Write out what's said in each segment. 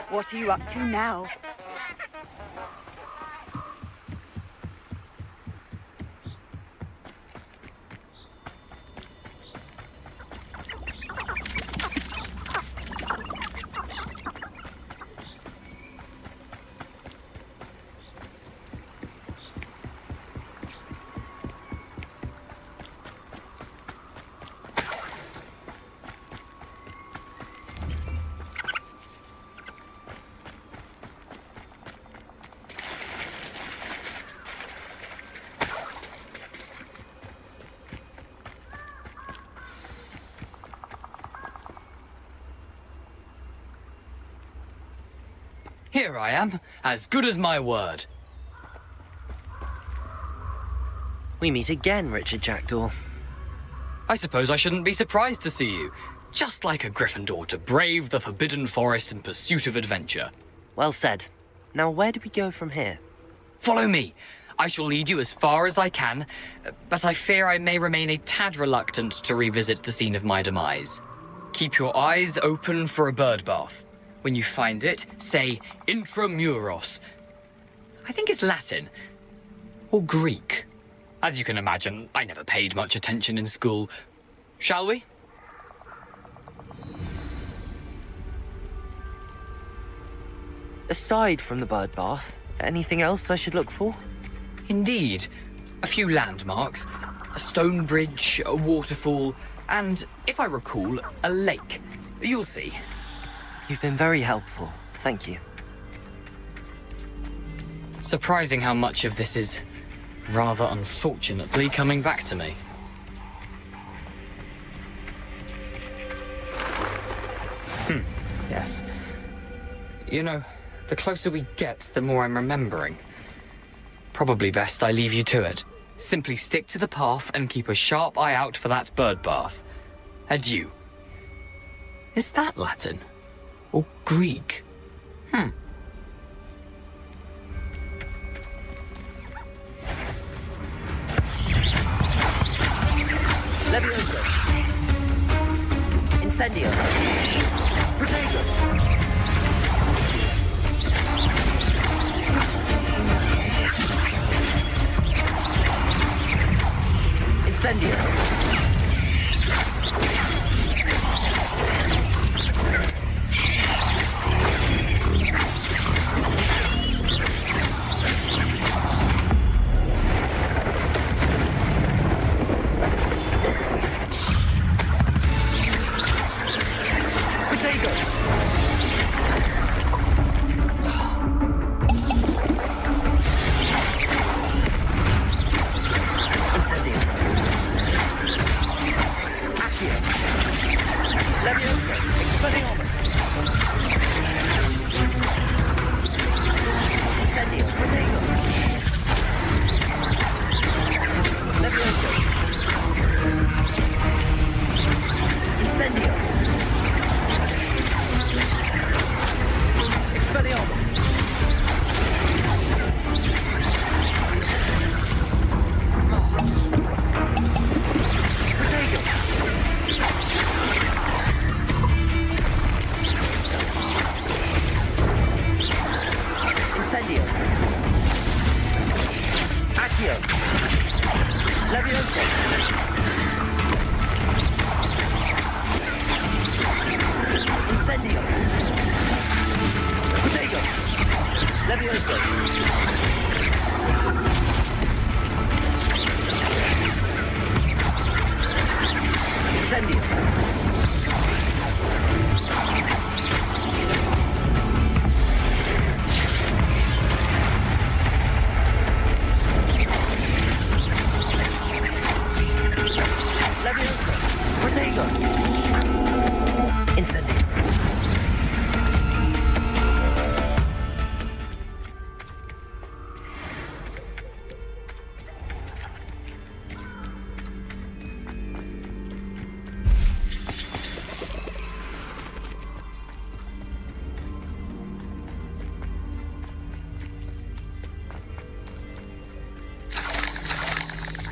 What are you up to now? Here I am, as good as my word. We meet again, Richard Jackdaw. I suppose I shouldn't be surprised to see you. Just like a Gryffindor to brave the Forbidden Forest in pursuit of adventure. Well said. Now where do we go from here? Follow me. I shall lead you as far as I can, but I fear I may remain a tad reluctant to revisit the scene of my demise. Keep your eyes open for a bird bath. When you find it, say intramuros. I think it's Latin. Or Greek. As you can imagine, I never paid much attention in school. Shall we? Aside from the bird bath, anything else I should look for? Indeed. A few landmarks. A stone bridge, a waterfall, and, if I recall, a lake. You'll see. You've been very helpful. Thank you. Surprising how much of this is, rather unfortunately, coming back to me. Yes. You know, the closer we get, the more I'm remembering. Probably best I leave you to it. Simply stick to the path and keep a sharp eye out for that bird bath. Adieu. Is that Latin? Or Greek? Levioso. Incendio. Protego. Incendio.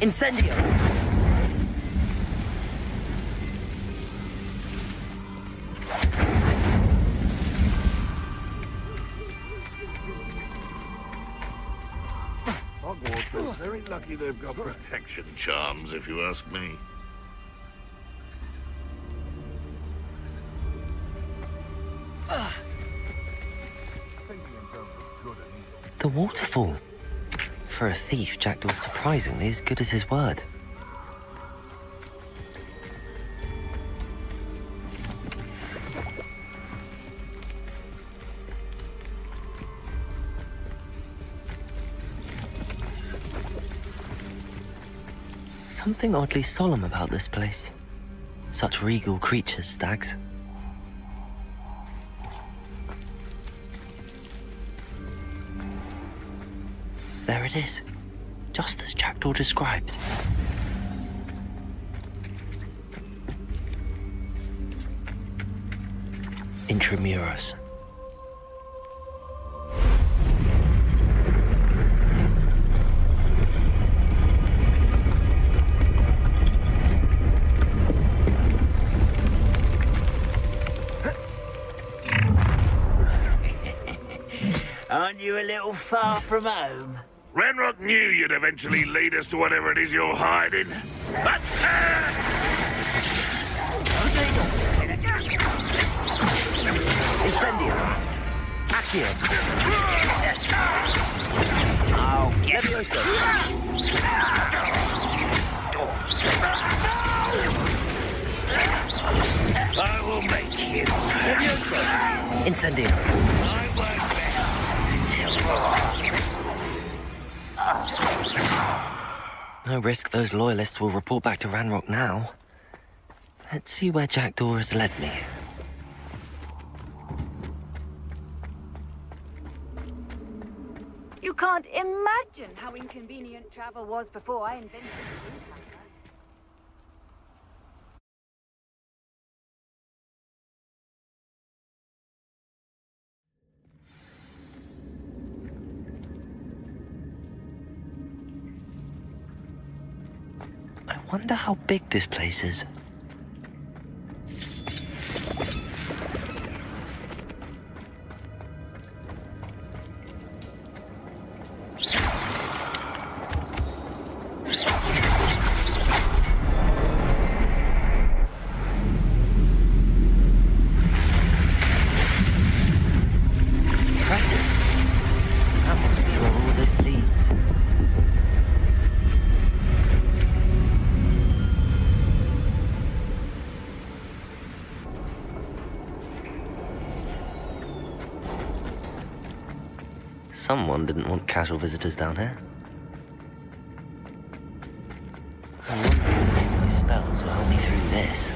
Incendio! Hogwarts is very lucky they've got protection charms, if you ask me. The waterfall. For a thief, Jackdaw's surprisingly as good as his word. Something oddly solemn about this place. Such regal creatures, stags. There it is, just as Jackdaw described. Intramuros. Aren't you a little far from home? Ranrock knew you'd eventually lead us to whatever it is you're hiding. But, Incendio. Accio. Oh, Levioso. I will make you. Levioso. Incendio. I won't No risk those loyalists will report back to Ranrock now. Let's see where Jackdaw has led me. You can't imagine how inconvenient travel was before I invented the route. I wonder how big this place is. Impressive. That must be where all this leads. Someone didn't want casual visitors down here. I wonder if my spells will help me through this.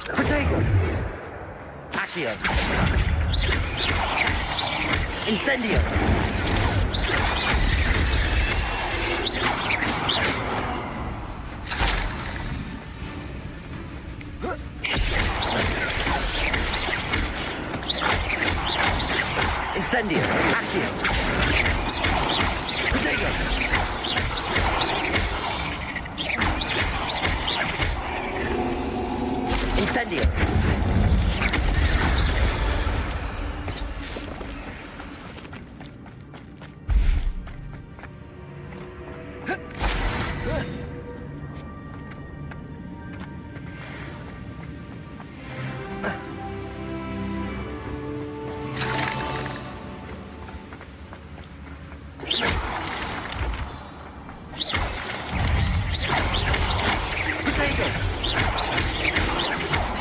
Protego! Accio! Incendio! Incendio! Accio! Protego! Incendio!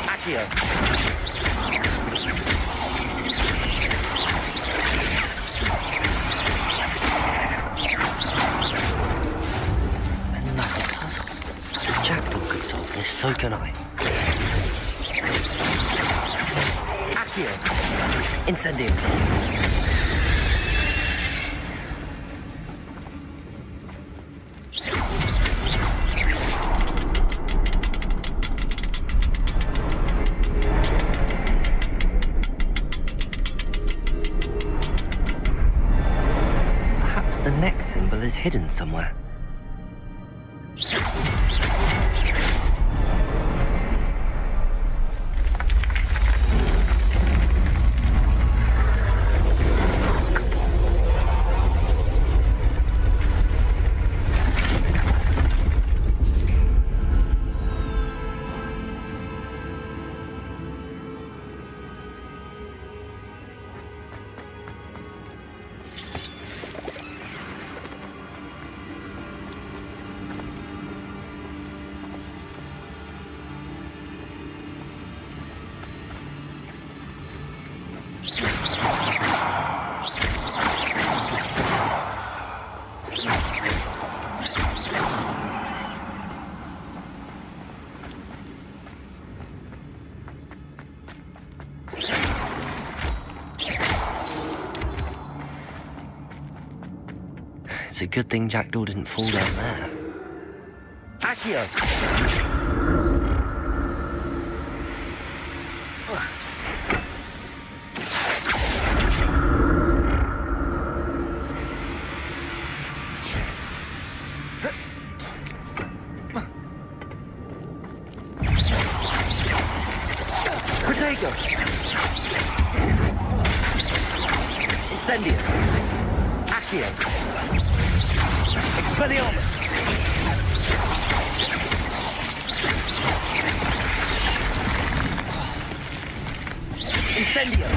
Accio! Another puzzle. If Jackdaw could solve this, so can I. Accio! Incendio! The next symbol is hidden somewhere. It's a good thing Jackdaw didn't fall down there. Accio! Protego! Incendio! Accio! Expelliarmus! Incendio!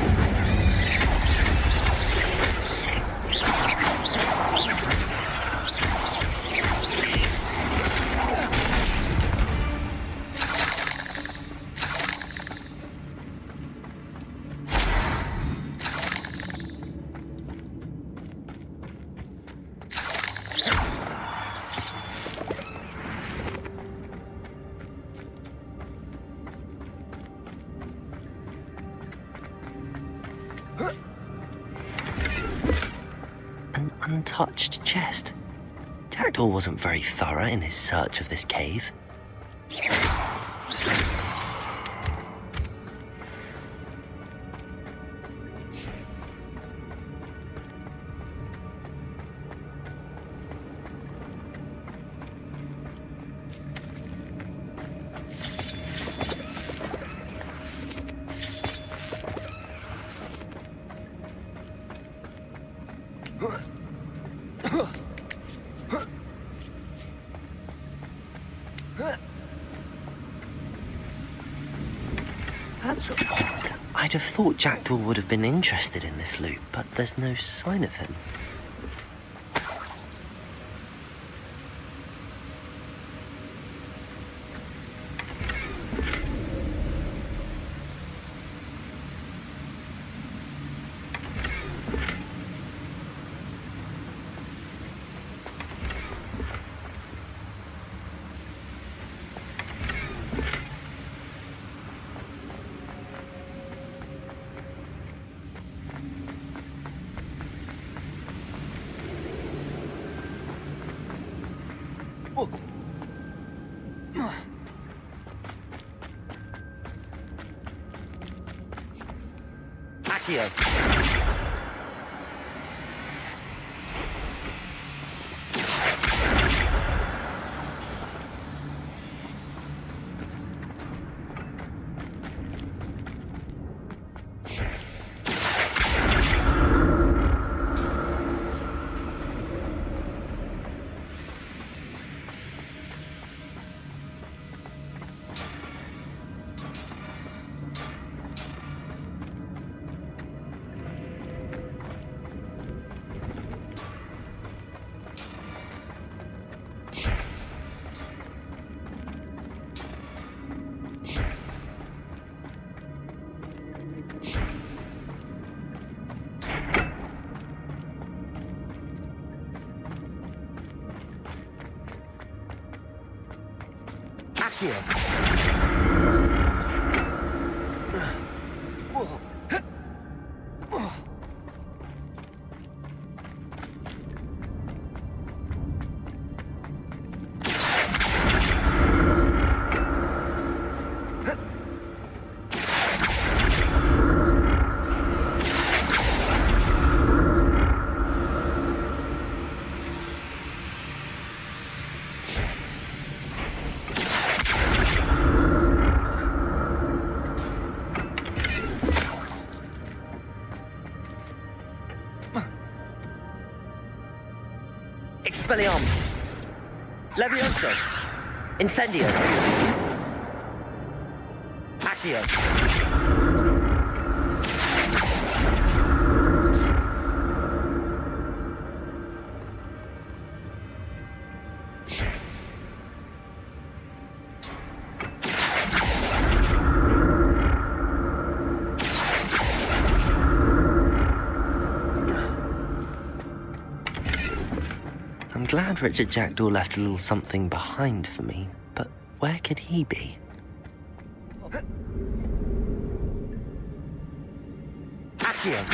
An untouched chest. Jackdaw wasn't very thorough in his search of this cave. That's odd. I'd have thought Jackdaw would have been interested in this loot, but there's no sign of him. Accio. Expelliarmus. Levioso. Incendio. Accio. glad Richard Jackdaw left a little something behind for me, but where could he be? Accio!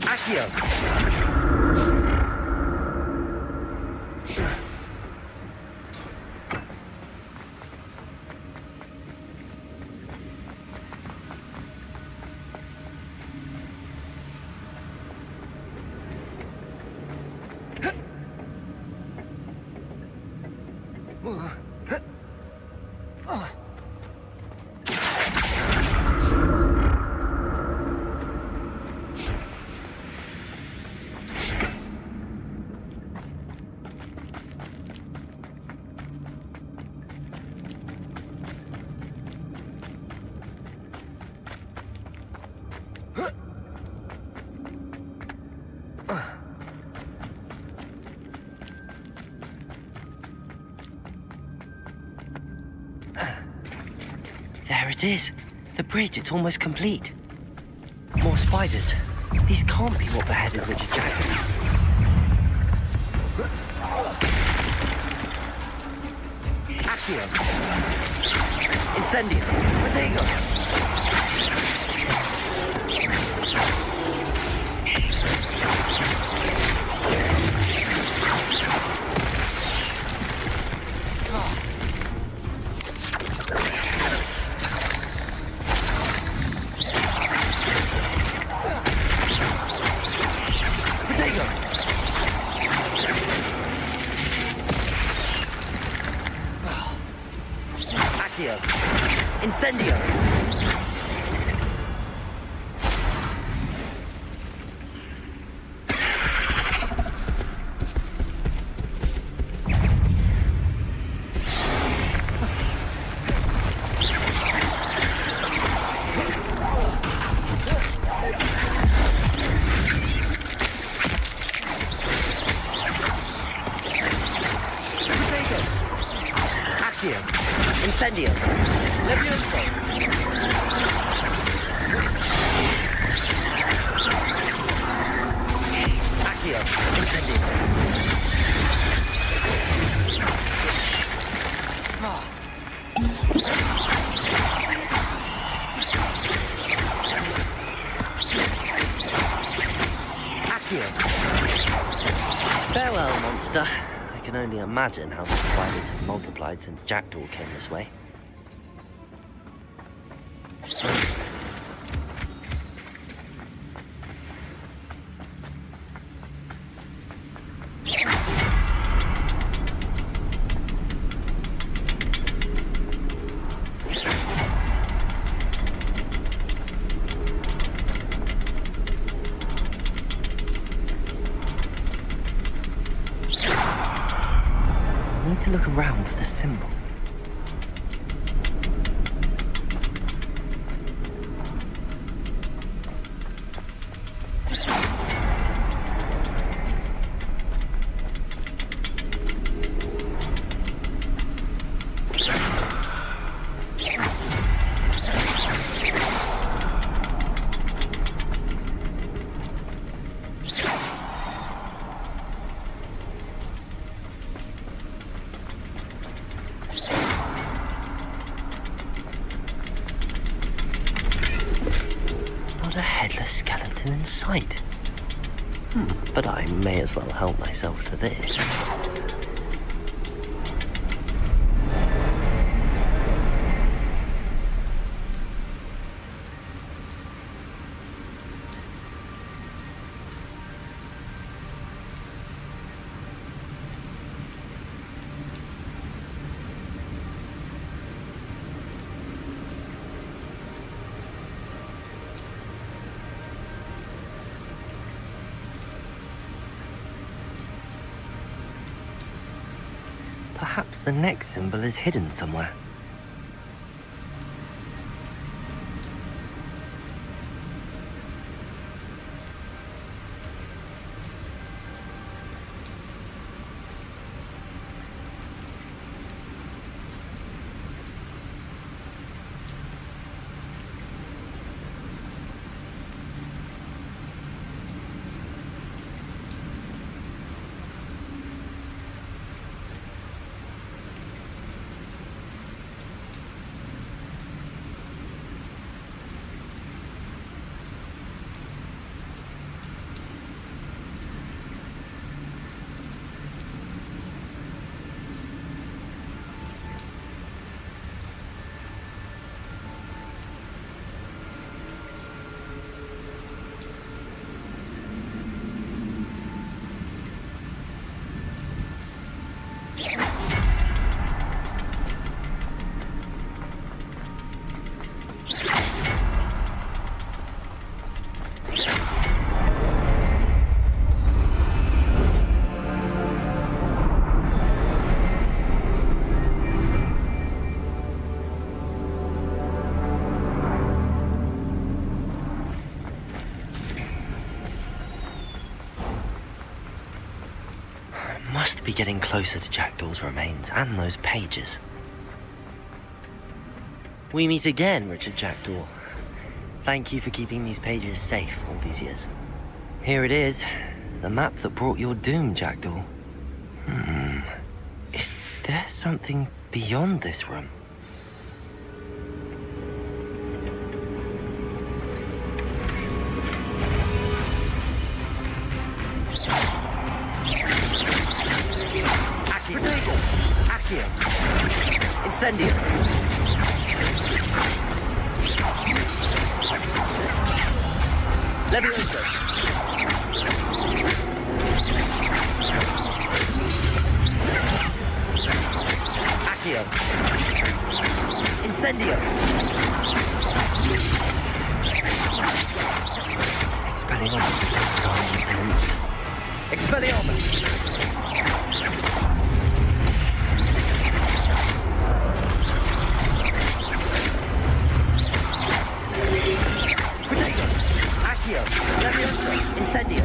Accio! There it is. The bridge, it's almost complete. More spiders. These can't be what beheaded Richard Jackdaw. Accio. Incendio. Protego. Incendio! Accio! Incendio! Levioso! Accio! Incendio! Accio! Farewell, monster. I can only imagine how the spiders have multiplied since Jackdaw came this way. I need to look around for the symbol. a skeleton in sight. But I may as well help myself to this. Perhaps the next symbol is hidden somewhere. Must be getting closer to Jackdaw's remains and those pages. We meet again, Richard Jackdaw. Thank you for keeping these pages safe all these years. Here it is, the map that brought your doom, Jackdaw. Is there something beyond this room? Accio. Incendio. Levioso. Accio. Incendio. Expelliarmus. Expelliarmus. Levioso, incendio.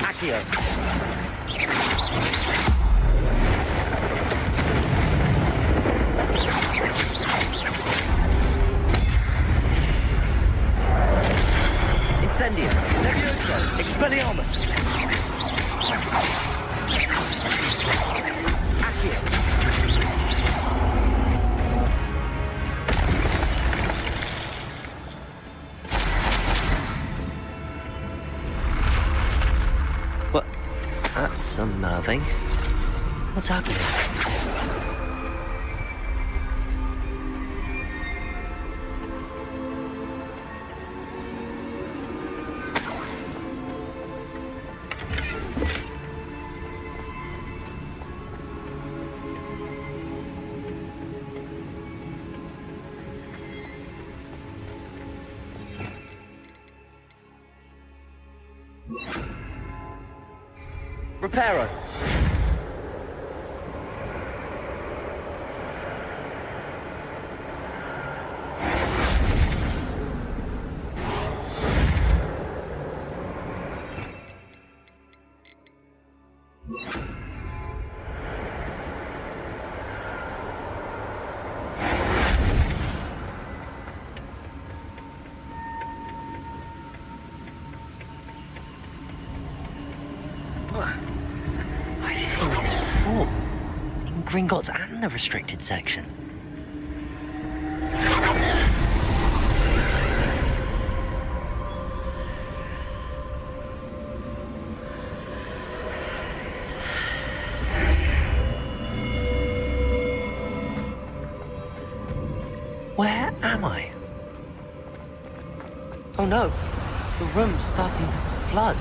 Accio. Incendio. Levioso. Expelliarmus. Accio. What? That's unnerving. What's happening? Reparo. I've seen this before. In Gringotts and the restricted section. Where am I? Oh no, the room's starting to flood.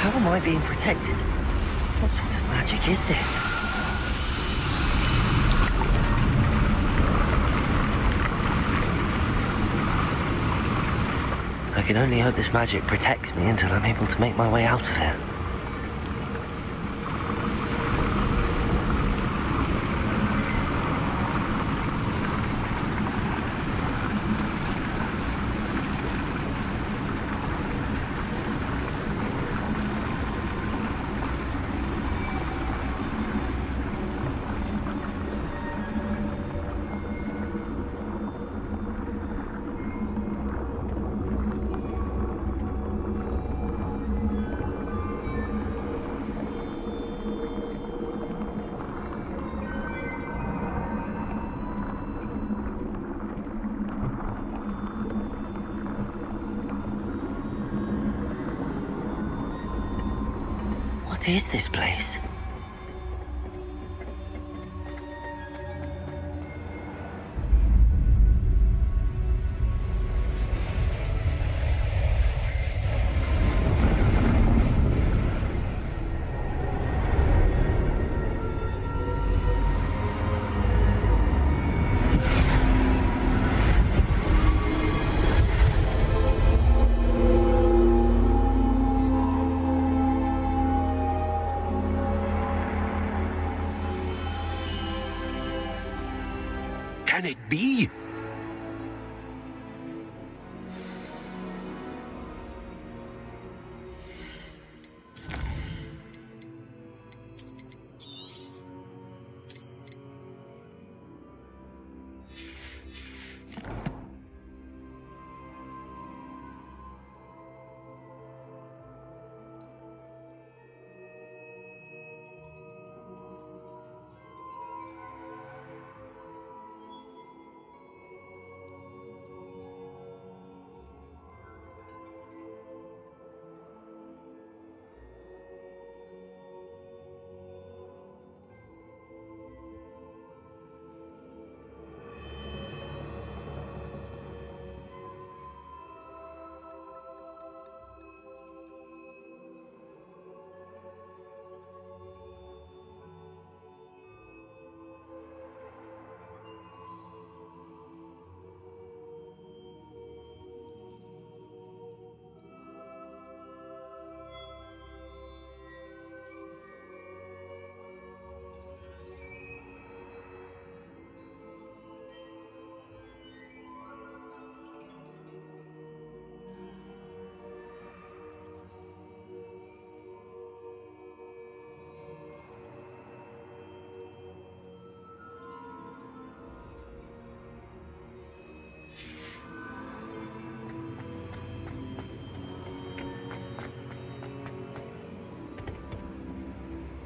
How am I being protected? What sort of magic is this? I can only hope this magic protects me until I'm able to make my way out of here. What is this place? Can it be?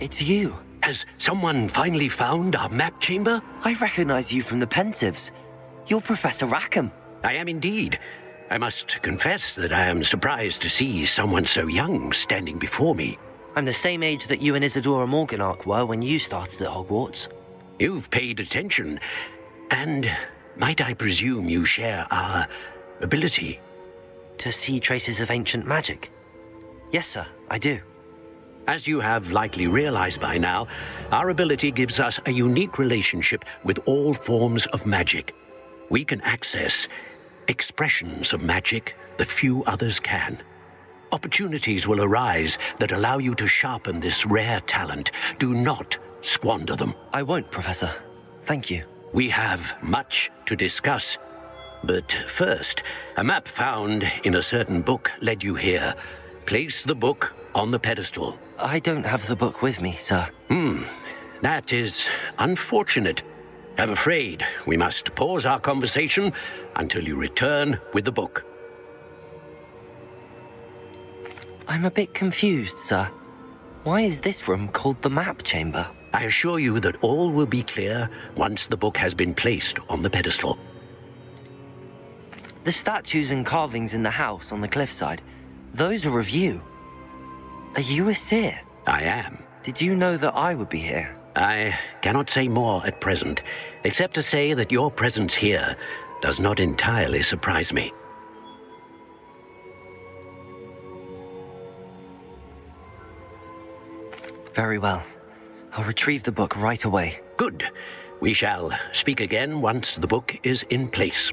It's you. Has someone finally found our map chamber? I recognize you from the Pensives. You're Professor Rackham. I am indeed. I must confess that I am surprised to see someone so young standing before me. I'm the same age that you and Isadora Morganach were when you started at Hogwarts. You've paid attention, and might I presume you share our ability? To see traces of ancient magic? Yes, sir, I do. As you have likely realized by now, our ability gives us a unique relationship with all forms of magic. We can access expressions of magic that few others can. Opportunities will arise that allow you to sharpen this rare talent. Do not squander them. I won't, Professor. Thank you. We have much to discuss. But first, a map found in a certain book led you here. Place the book on the pedestal. I don't have the book with me, sir. That is unfortunate. I'm afraid we must pause our conversation until you return with the book. I'm a bit confused, sir. Why is this room called the map chamber? I assure you that all will be clear once the book has been placed on the pedestal. The statues and carvings in the house on the cliffside, those are of you. Are you a seer? I am. Did you know that I would be here? I cannot say more at present, except to say that your presence here does not entirely surprise me. Very well. I'll retrieve the book right away. Good. We shall speak again once the book is in place.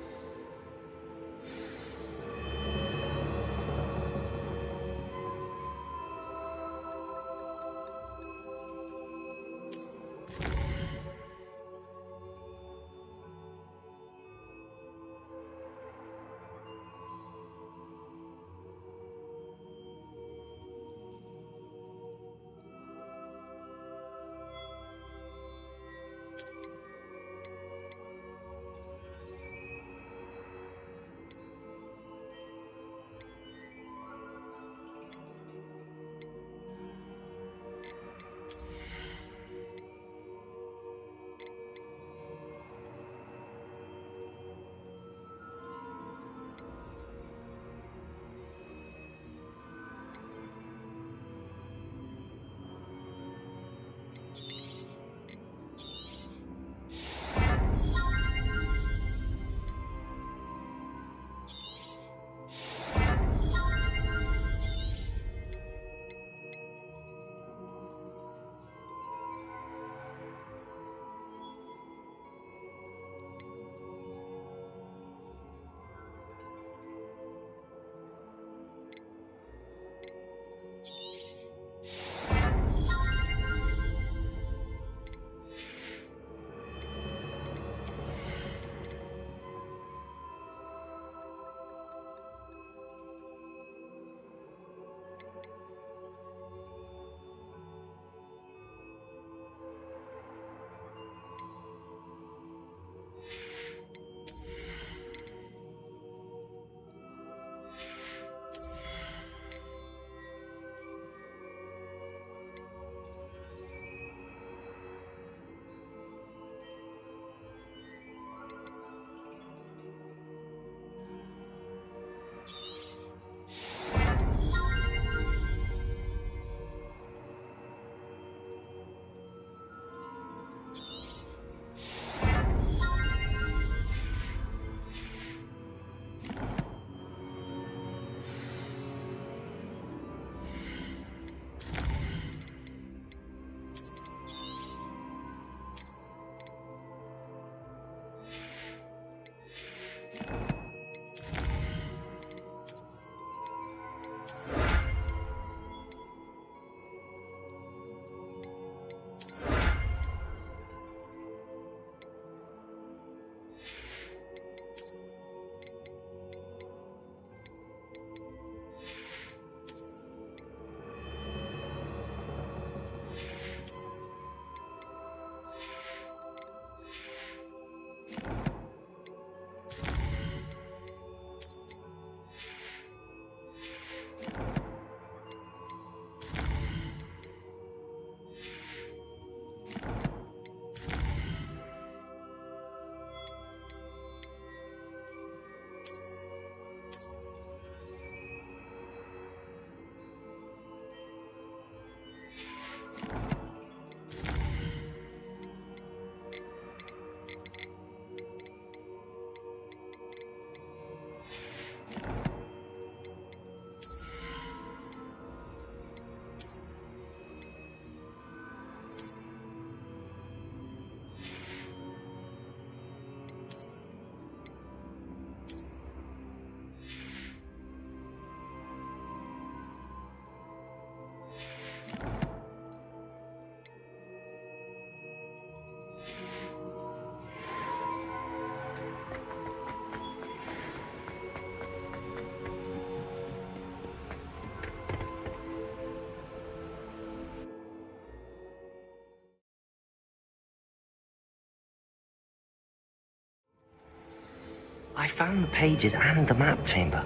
I found the pages and the map chamber.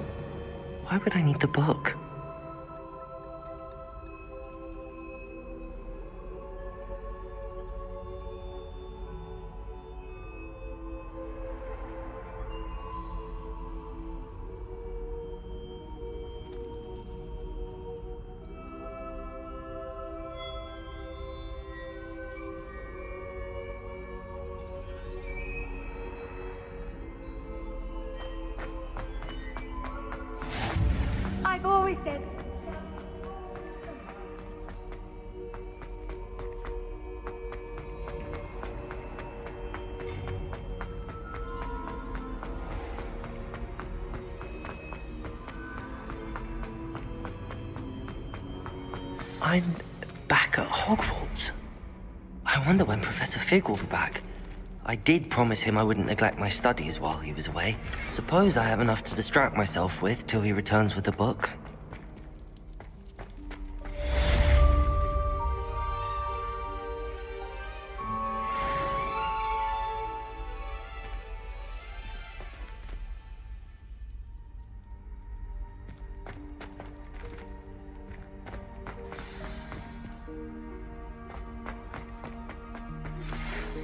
Why would I need the book? I've always said. I'm back at Hogwarts. I wonder when Professor Fig will be back. I did promise him I wouldn't neglect my studies while he was away. Suppose I have enough to distract myself with till he returns with the book.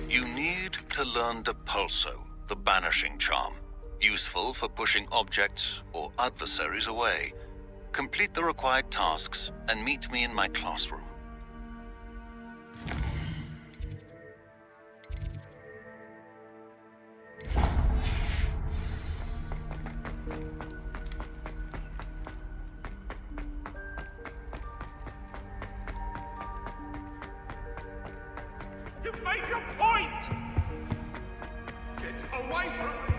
You need to learn the pulso, the banishing charm, useful for pushing objects or adversaries away. Complete the required tasks and meet me in my classroom. You make a point! Get away from me!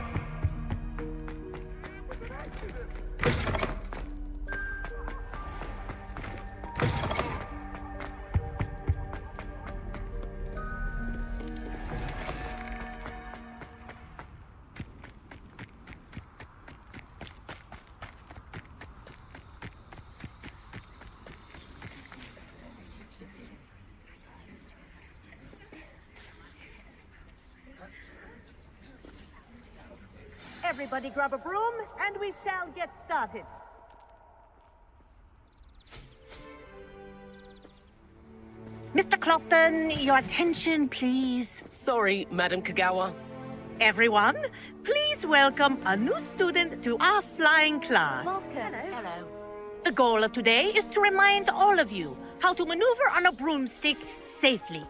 Everybody grab a broom, and we shall get started. Mr. Clopton, your attention, please. Sorry, Madam Kagawa. Everyone, please welcome a new student to our flying class. Hello. The goal of today is to remind all of you how to maneuver on a broomstick safely,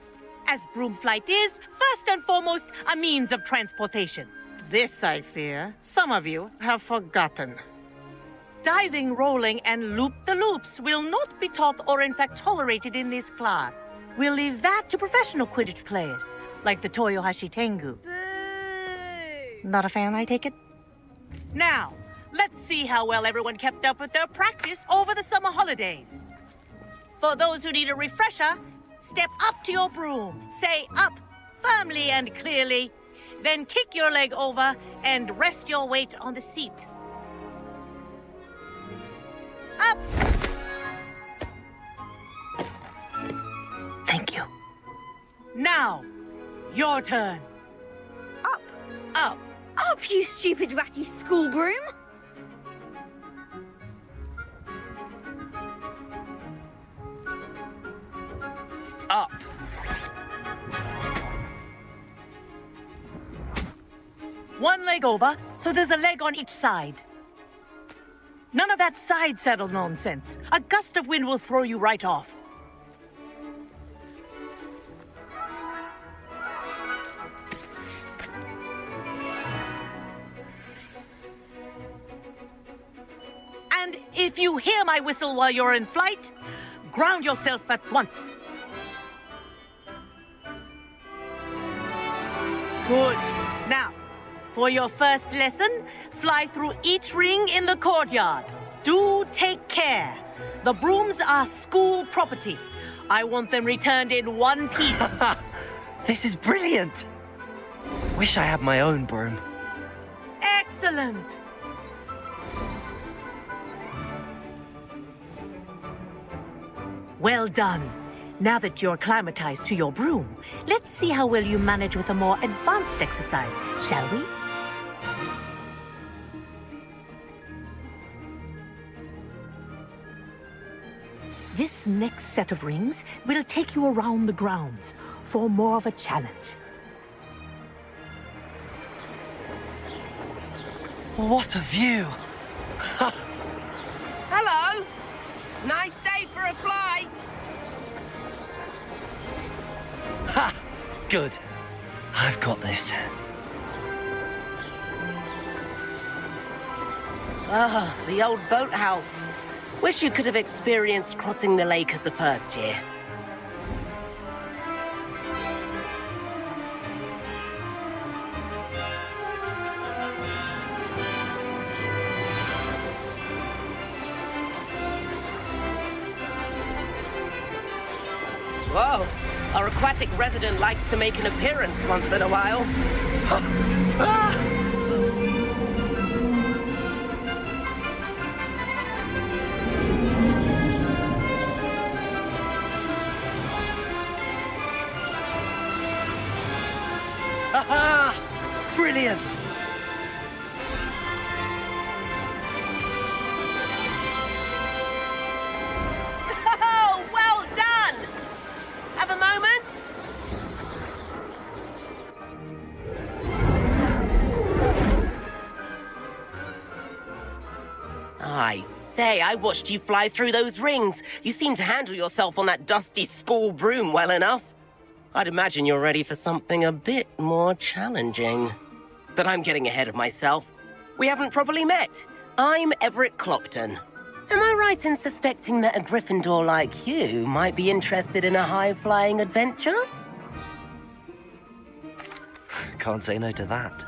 as broom flight is, first and foremost, a means of transportation. This, I fear, some of you have forgotten. Diving, rolling, and loop-the-loops will not be taught or in fact tolerated in this class. We'll leave that to professional Quidditch players, like the Toyohashi Tengu. Not a fan, I take it? Now, let's see how well everyone kept up with their practice over the summer holidays. For those who need a refresher, step up to your broom, say up firmly and clearly, then kick your leg over and rest your weight on the seat. Up! Thank you. Now, your turn. Up. Up. Up, you stupid ratty school broom! Up. One leg over, so there's a leg on each side. None of that side saddle nonsense. A gust of wind will throw you right off. And if you hear my whistle while you're in flight, ground yourself at once. Good. Now, for your first lesson, fly through each ring in the courtyard. Do take care. The brooms are school property. I want them returned in one piece. This is brilliant! Wish I had my own broom. Excellent. Well done. Now that you're acclimatized to your broom, let's see how well you manage with a more advanced exercise, shall we? This next set of rings will take you around the grounds for more of a challenge. What a view! Hello! Nice day for a flight! Ha! Good. I've got this. Ah, the old boathouse. Wish you could have experienced crossing the lake as a first year. Whoa, our aquatic resident likes to make an appearance once in a while. Haha! Brilliant! Oh, well done! Have a moment? I say, I watched you fly through those rings. You seem to handle yourself on that dusty school broom well enough. I'd imagine you're ready for something a bit more challenging. But I'm getting ahead of myself. We haven't properly met. I'm Everett Clopton. Am I right in suspecting that a Gryffindor like you might be interested in a high-flying adventure? Can't say no to that.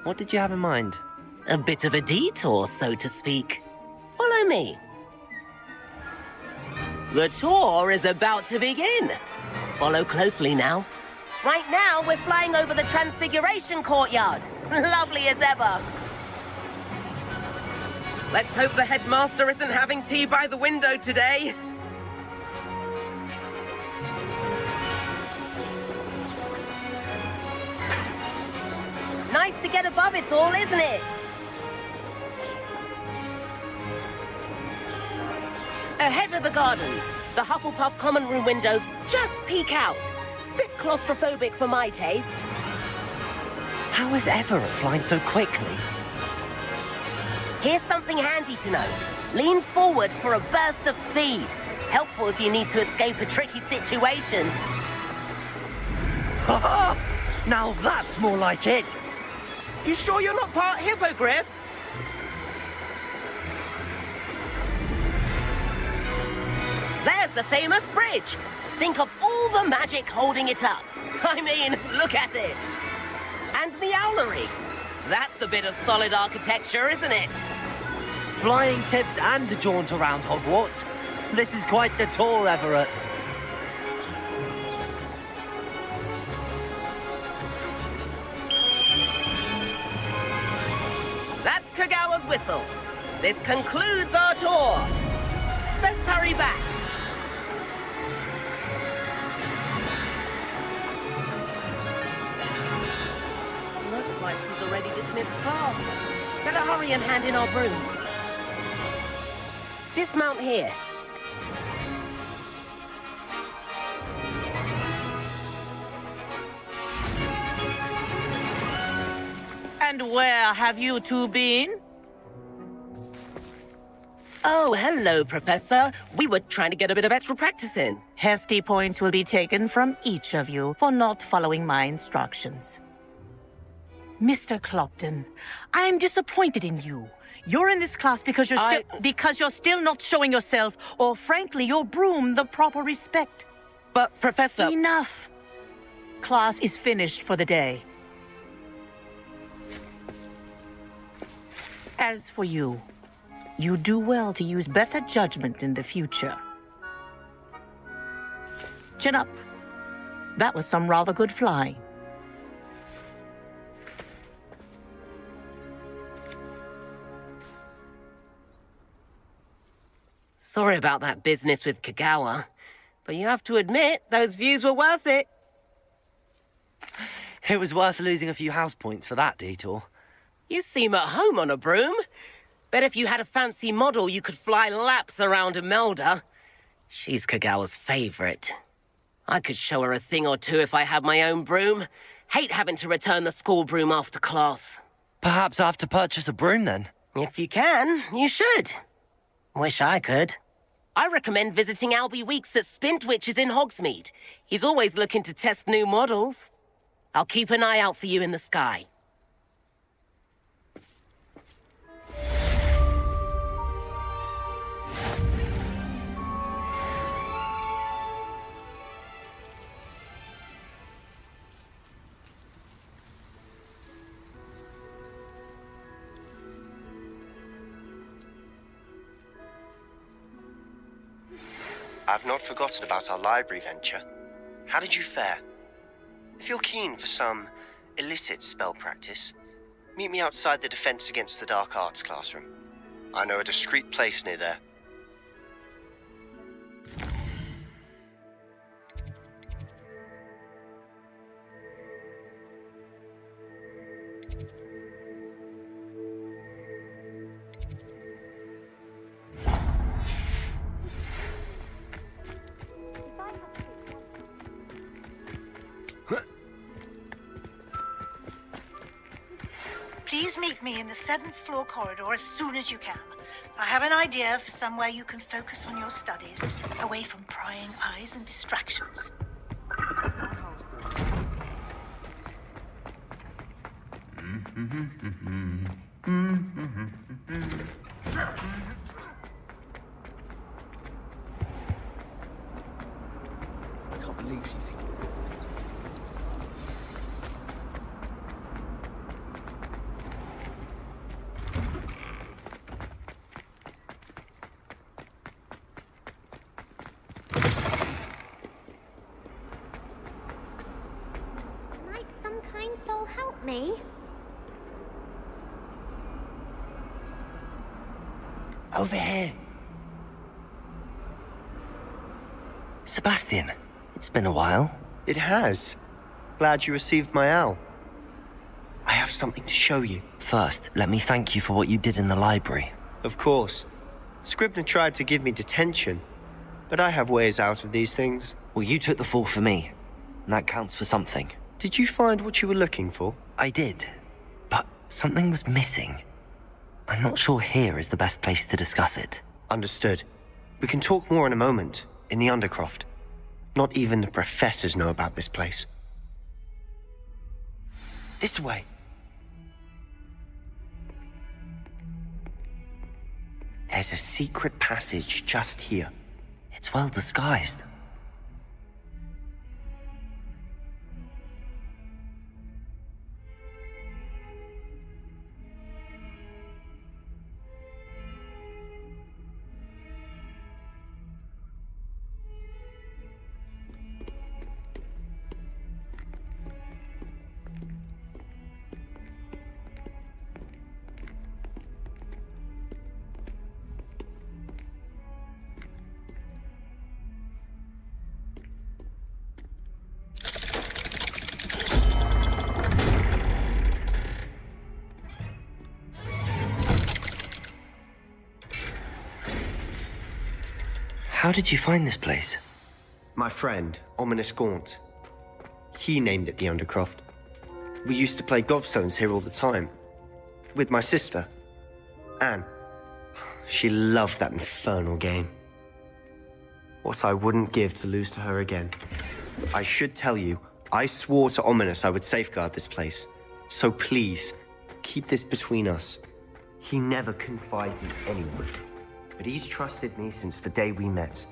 What did you have in mind? A bit of a detour, so to speak. Follow me. The tour is about to begin. Follow closely now. Right now, we're flying over the Transfiguration Courtyard. Lovely as ever. Let's hope the headmaster isn't having tea by the window today. Nice to get above it all, isn't it? Ahead of the gardens, the Hufflepuff common room windows just peek out. Bit claustrophobic for my taste. How is Everett flying so quickly? Here's something handy to know. Lean forward for a burst of speed. Helpful if you need to escape a tricky situation. Haha! Now that's more like it! You sure you're not part hippogriff? There's the famous bridge. Think of all the magic holding it up. I mean, look at it. And the owlery. That's a bit of solid architecture, isn't it? Flying tips and a jaunt around Hogwarts. This is quite the tour, Everett. That's Kagawa's whistle. This concludes our tour. Let's hurry back. Looks like she's already dismissed class. Better hurry and hand in our brooms. Dismount here. And where have you two been? Oh, hello, Professor. We were trying to get a bit of extra practice in. Hefty points will be taken from each of you for not following my instructions. Mr. Clopton, I'm disappointed in you. You're in this class because you're still not showing yourself, or frankly, your broom the proper respect. But, Professor... Enough. Class is finished for the day. As for you, you do well to use better judgment in the future. Chin up. That was some rather good flying. Sorry about that business with Kagawa, but you have to admit, those views were worth it. It was worth losing a few house points for that detour. You seem at home on a broom. Bet if you had a fancy model, you could fly laps around Imelda. She's Kagawa's favorite. I could show her a thing or two if I had my own broom. Hate having to return the school broom after class. Perhaps I have to purchase a broom then. If you can, you should. Wish I could. I recommend visiting Albie Weeks at Spintwitches in Hogsmeade. He's always looking to test new models. I'll keep an eye out for you in the sky. I've not forgotten about our library venture. How did you fare? If you're keen for some illicit spell practice, meet me outside the Defense Against the Dark Arts classroom. I know a discreet place near there. Please meet me in the 7th floor corridor as soon as you can. I have an idea for somewhere you can focus on your studies, away from prying eyes and distractions. I can't believe she's here. Might some kind soul help me? Over here. Sebastian, it's been a while. It has. Glad you received my owl. I have something to show you. First, let me thank you for what you did in the library. Of course. Scribner tried to give me detention, but I have ways out of these things. Well, you took the fall for me, and that counts for something. Did you find what you were looking for? I did, but something was missing. I'm not sure here is the best place to discuss it. Understood. We can talk more in a moment, in the Undercroft. Not even the professors know about this place. This way. There's a secret passage just here. It's well disguised. How did you find this place? My friend, Ominous Gaunt. He named it the Undercroft. We used to play gobstones here all the time. With my sister, Anne. She loved that infernal game. What I wouldn't give to lose to her again. I should tell you, I swore to Ominous I would safeguard this place. So please, keep this between us. He never confides in anyone. But he's trusted me since the day we met.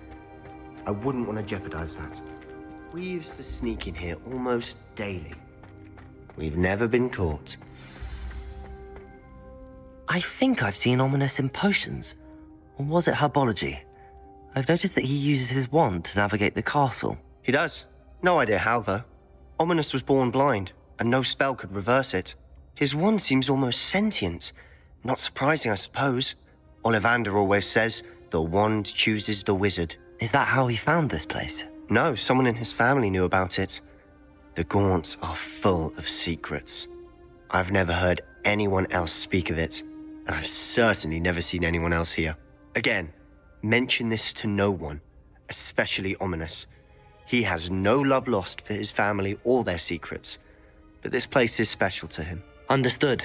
I wouldn't want to jeopardize that. We used to sneak in here almost daily. We've never been caught. I think I've seen Ominous in potions. Or was it herbology? I've noticed that he uses his wand to navigate the castle. He does. No idea how, though. Ominous was born blind, and no spell could reverse it. His wand seems almost sentient. Not surprising, I suppose. Ollivander always says, the wand chooses the wizard. Is that how he found this place? No, someone in his family knew about it. The Gaunts are full of secrets. I've never heard anyone else speak of it, and I've certainly never seen anyone else here. Again, mention this to no one, especially Ominous. He has no love lost for his family or their secrets, but this place is special to him. Understood.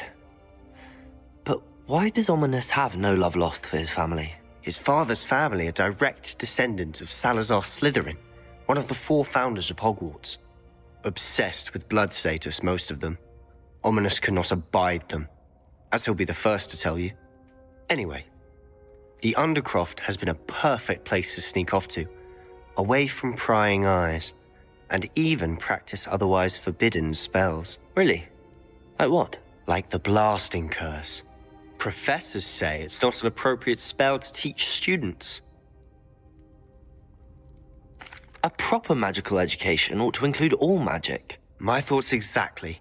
But why does Ominous have no love lost for his family? His father's family are direct descendants of Salazar Slytherin, one of the 4 founders of Hogwarts. Obsessed with blood status, most of them. Ominous cannot abide them, as he'll be the first to tell you. Anyway, the Undercroft has been a perfect place to sneak off to, away from prying eyes, and even practice otherwise forbidden spells. Really? Like what? Like the Blasting Curse. Professors say it's not an appropriate spell to teach students. A proper magical education ought to include all magic. My thoughts exactly.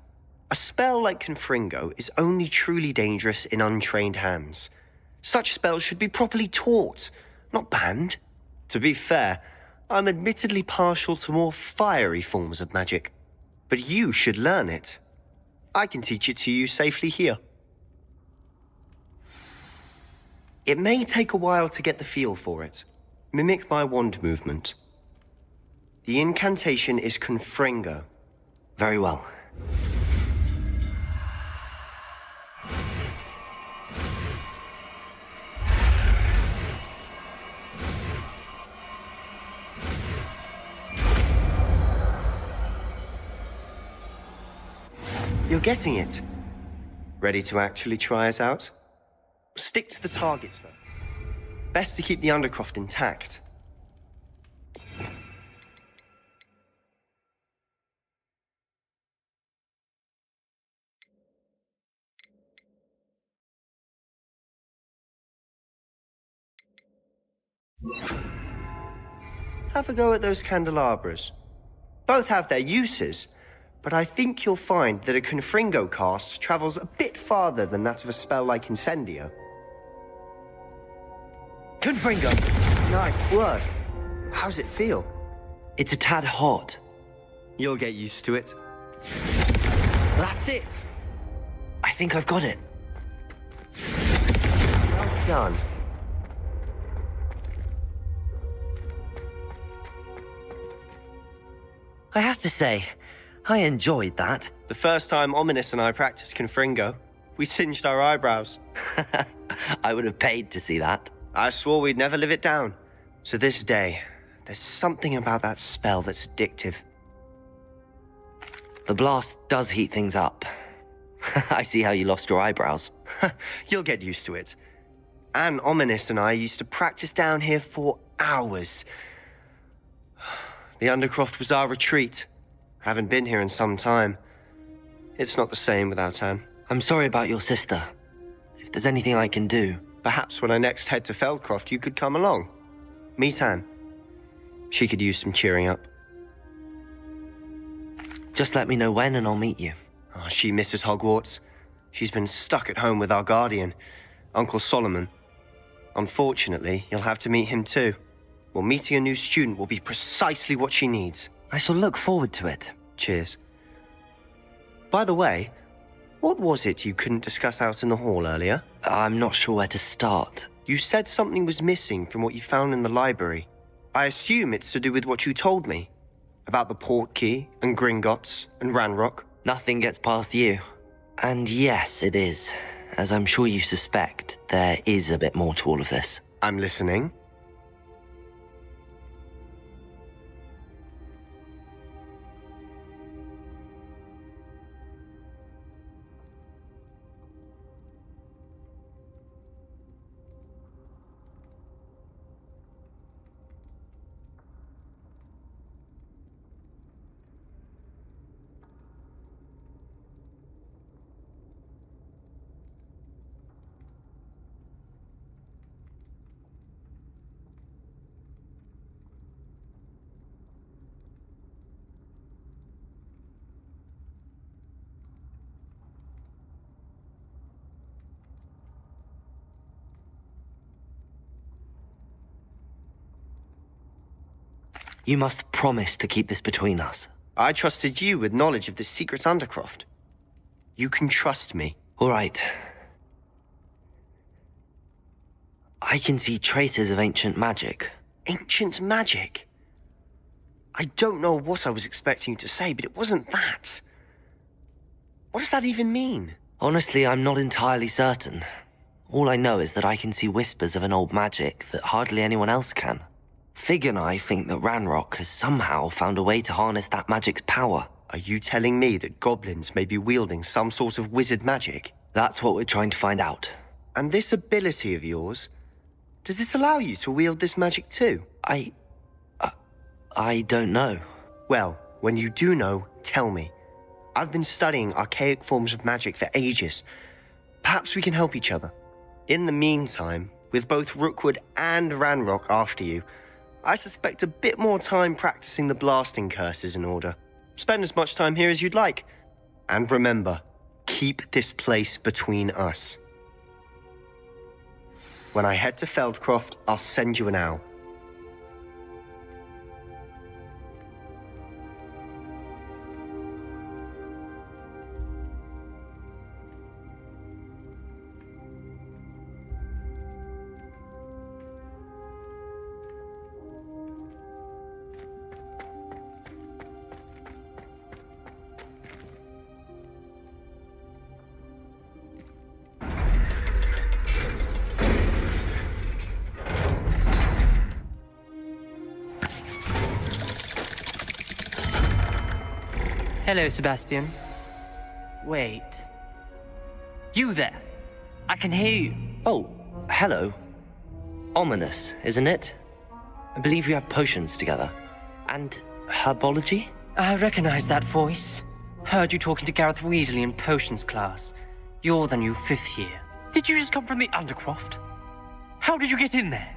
A spell like Confringo is only truly dangerous in untrained hands. Such spells should be properly taught, not banned. To be fair, I'm admittedly partial to more fiery forms of magic. But you should learn it. I can teach it to you safely here. It may take a while to get the feel for it. Mimic my wand movement. The incantation is Confringo. Very well. You're getting it. Ready to actually try it out? Stick to the targets, though. Best to keep the Undercroft intact. Have a go at those candelabras. Both have their uses, but I think you'll find that a Confringo cast travels a bit farther than that of a spell like Incendio. Confringo! Nice work. How's it feel? It's a tad hot. You'll get used to it. That's it! I think I've got it. Well done. I have to say, I enjoyed that. The first time Ominous and I practiced Confringo, we singed our eyebrows. I would have paid to see that. I swore we'd never live it down. To this day, there's something about that spell that's addictive. The blast does heat things up. I see how you lost your eyebrows. You'll get used to it. And Ominous and I used to practice down here for hours. The Undercroft was our retreat. Haven't been here in some time. It's not the same without Anne. I'm sorry about your sister. If there's anything I can do... Perhaps when I next head to Feldcroft, you could come along. Meet Anne. She could use some cheering up. Just let me know when and I'll meet you. Oh, she misses Hogwarts. She's been stuck at home with our guardian, Uncle Solomon. Unfortunately, you'll have to meet him too. Well, meeting a new student will be precisely what she needs. I shall look forward to it. Cheers. By the way, what was it you couldn't discuss out in the hall earlier? I'm not sure where to start. You said something was missing from what you found in the library. I assume it's to do with what you told me. About the Portkey, and Gringotts, and Ranrock. Nothing gets past you. And yes, it is. As I'm sure you suspect, there is a bit more to all of this. I'm listening. You must promise to keep this between us. I trusted you with knowledge of the secret Undercroft. You can trust me. All right. I can see traces of ancient magic. Ancient magic? I don't know what I was expecting you to say, but it wasn't that. What does that even mean? Honestly, I'm not entirely certain. All I know is that I can see whispers of an old magic that hardly anyone else can. Fig and I think that Ranrock has somehow found a way to harness that magic's power. Are you telling me that goblins may be wielding some sort of wizard magic? That's what we're trying to find out. And this ability of yours, does it allow you to wield this magic too? I don't know. Well, when you do know, tell me. I've been studying archaic forms of magic for ages. Perhaps we can help each other. In the meantime, with both Rookwood and Ranrock after you, I suspect a bit more time practicing the blasting curse is in order. Spend as much time here as you'd like. And remember, keep this place between us. When I head to Feldcroft, I'll send you an owl. Hello, Sebastian. Wait. You there? I can hear you. Oh, hello. Ominous, isn't it? I believe you have potions together. And herbology? I recognize that voice. Heard you talking to Gareth Weasley in potions class. You're the new 5th year. Did you just come from the Undercroft? How did you get in there?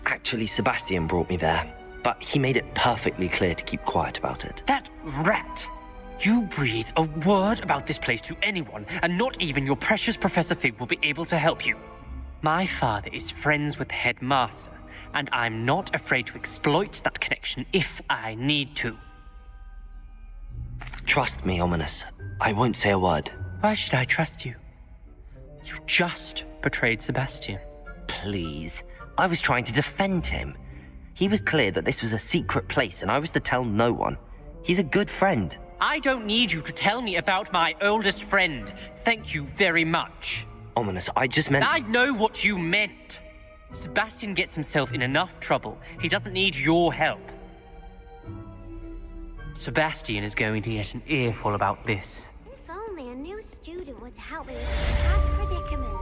Actually, Sebastian brought me there. But he made it perfectly clear to keep quiet about it. That rat! You breathe a word about this place to anyone, and not even your precious Professor Fig will be able to help you. My father is friends with the headmaster, and I'm not afraid to exploit that connection if I need to. Trust me, Ominous. I won't say a word. Why should I trust you? You just betrayed Sebastian. Please. I was trying to defend him. He was clear that this was a secret place and I was to tell no one. He's a good friend. I don't need you to tell me about my oldest friend. Thank you very much. Ominous, I just meant... I know what you meant. Sebastian gets himself in enough trouble. He doesn't need your help. Sebastian is going to get an earful about this. If only a new student would help me with this bad predicament.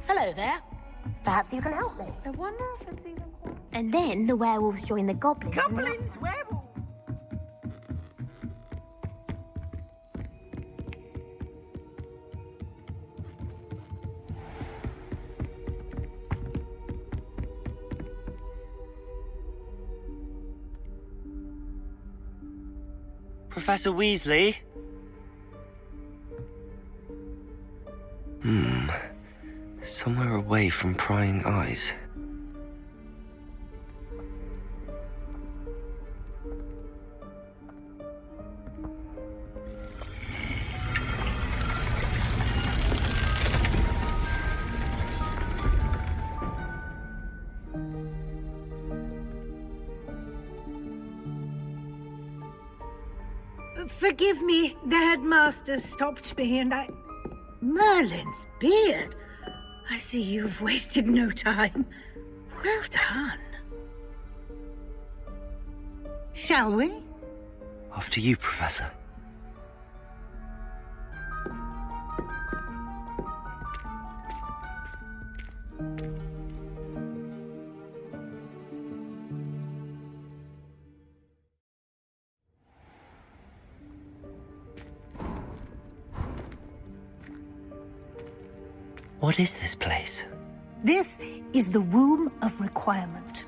Hello there. Perhaps you can help me. I wonder if it's even... And then the werewolves join the goblins. Goblins, werewolves! Professor Weasley? Somewhere away from prying eyes. Forgive me, the headmaster stopped me and I... Merlin's beard. I see you've wasted no time. Well done. Shall we? After you, Professor. What is this place? This is the Room of Requirement.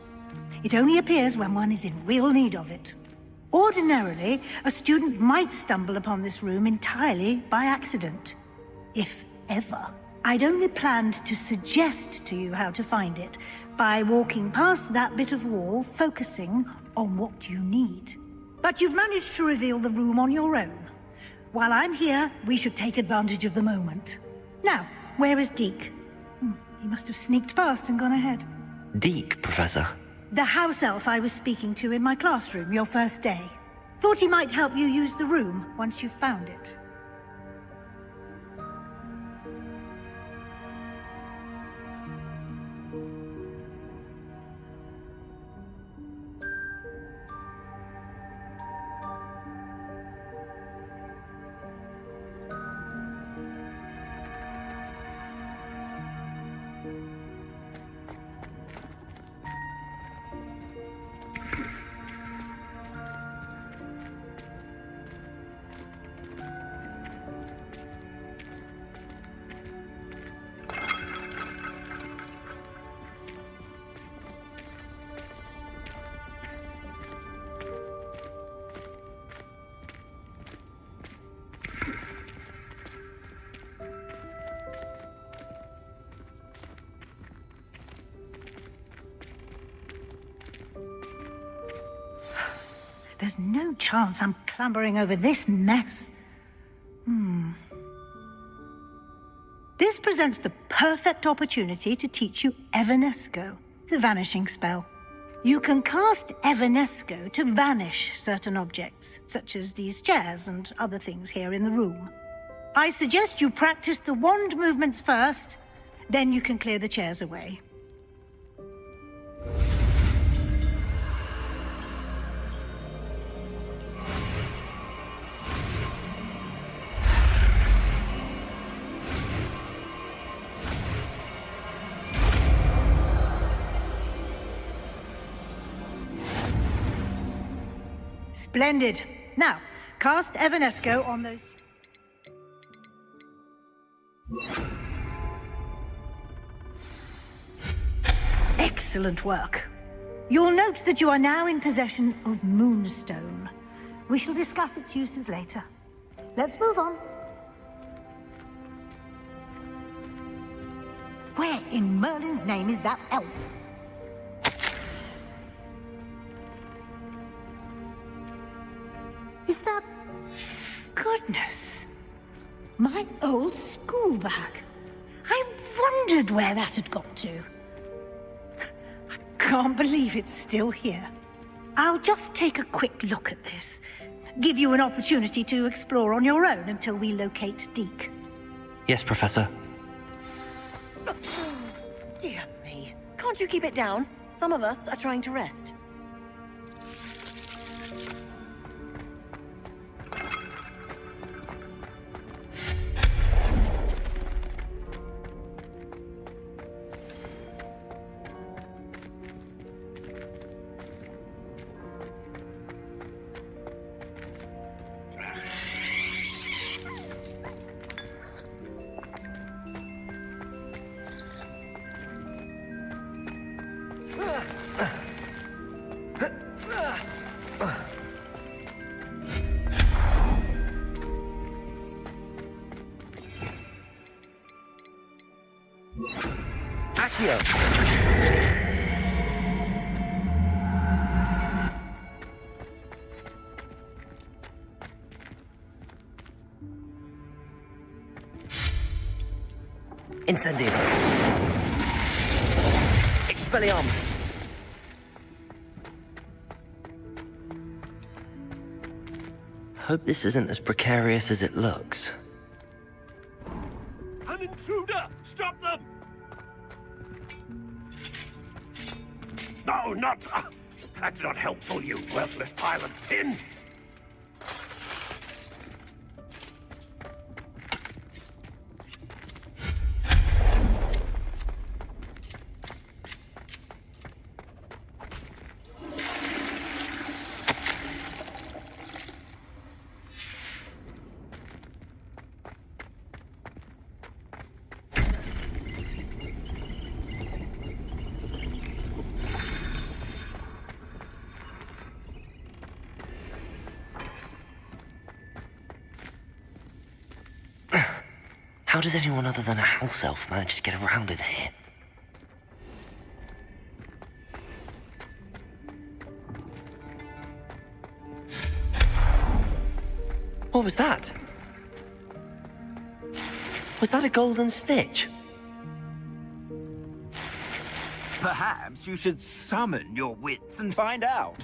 It only appears when one is in real need of it. Ordinarily, a student might stumble upon this room entirely by accident. If ever. I'd only planned to suggest to you how to find it by walking past that bit of wall, focusing on what you need. But you've managed to reveal the room on your own. While I'm here, we should take advantage of the moment. Now, where is Deke? He must have sneaked past and gone ahead. Deke, Professor? The house elf I was speaking to in my classroom your first day. Thought he might help you use the room once you've found it. There's no chance I'm clambering over this mess. This presents the perfect opportunity to teach you Evanesco, the vanishing spell. You can cast Evanesco to vanish certain objects, such as these chairs and other things here in the room. I suggest you practice the wand movements first, then you can clear the chairs away. Splendid. Now, cast Evanesco on those... Excellent work. You'll note that you are now in possession of Moonstone. We shall discuss its uses later. Let's move on. Where in Merlin's name is that elf? Is that... Goodness. My old school bag. I wondered where that had got to. I can't believe it's still here. I'll just take a quick look at this. Give you an opportunity to explore on your own until we locate Deke. Yes, Professor. Dear me. Can't you keep it down? Some of us are trying to rest. Incendio. Expelliarmus. Hope this isn't as precarious as it looks. An intruder! Stop them! No, not... that's not helpful, you worthless pile of tin! How does anyone other than a house elf manage to get around in here? What was that? Was that a golden stitch? Perhaps you should summon your wits and find out.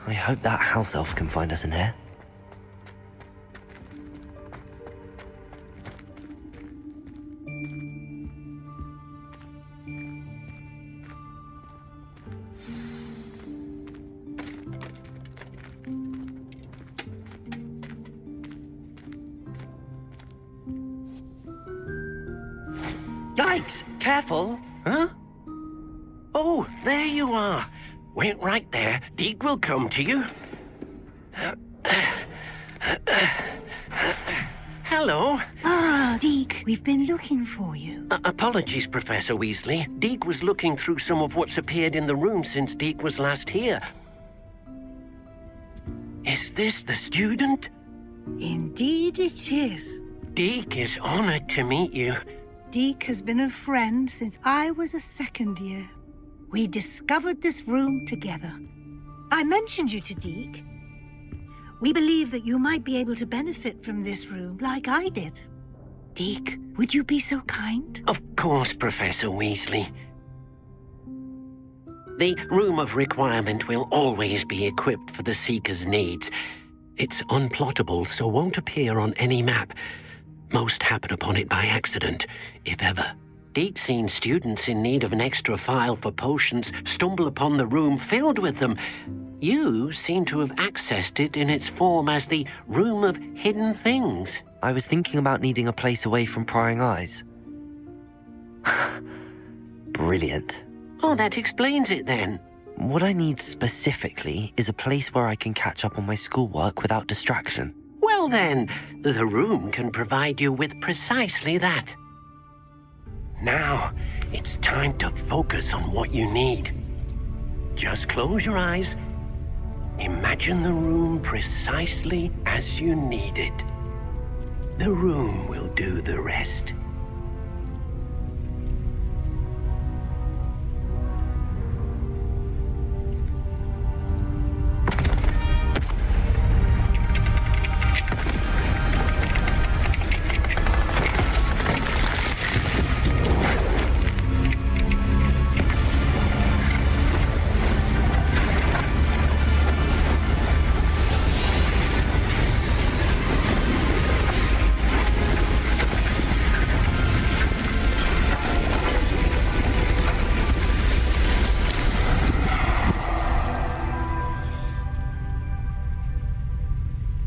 I hope that house elf can find us in here. Yikes! Careful! Huh? Oh, there you are. Wait right there. Deke will come to you. Hello. Ah, Deke, we've been looking for you. Apologies, Professor Weasley. Deke was looking through some of what's appeared in the room since Deke was last here. Is this the student? Indeed it is. Deke is honored to meet you. Deke has been a friend since I was a second year. We discovered this room together. I mentioned you to Deke. We believe that you might be able to benefit from this room like I did. Deke, would you be so kind? Of course, Professor Weasley. The Room of Requirement will always be equipped for the Seeker's needs. It's unplottable, so won't appear on any map. Most happen upon it by accident, if ever. Deke's seen students in need of an extra file for potions stumble upon the room filled with them. You seem to have accessed it in its form as the Room of Hidden Things. I was thinking about needing a place away from prying eyes. Brilliant. Oh, that explains it then. What I need specifically is a place where I can catch up on my schoolwork without distraction. Well then, the room can provide you with precisely that. Now, it's time to focus on what you need. Just close your eyes. Imagine the room precisely as you need it. The room will do the rest.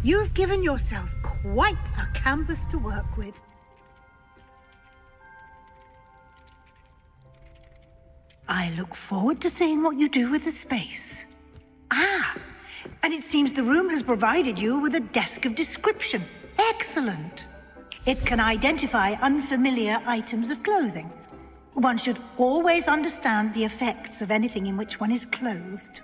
You've given yourself quite a canvas to work with. I look forward to seeing what you do with the space. Ah, and it seems the room has provided you with a desk of description. Excellent. It can identify unfamiliar items of clothing. One should always understand the effects of anything in which one is clothed.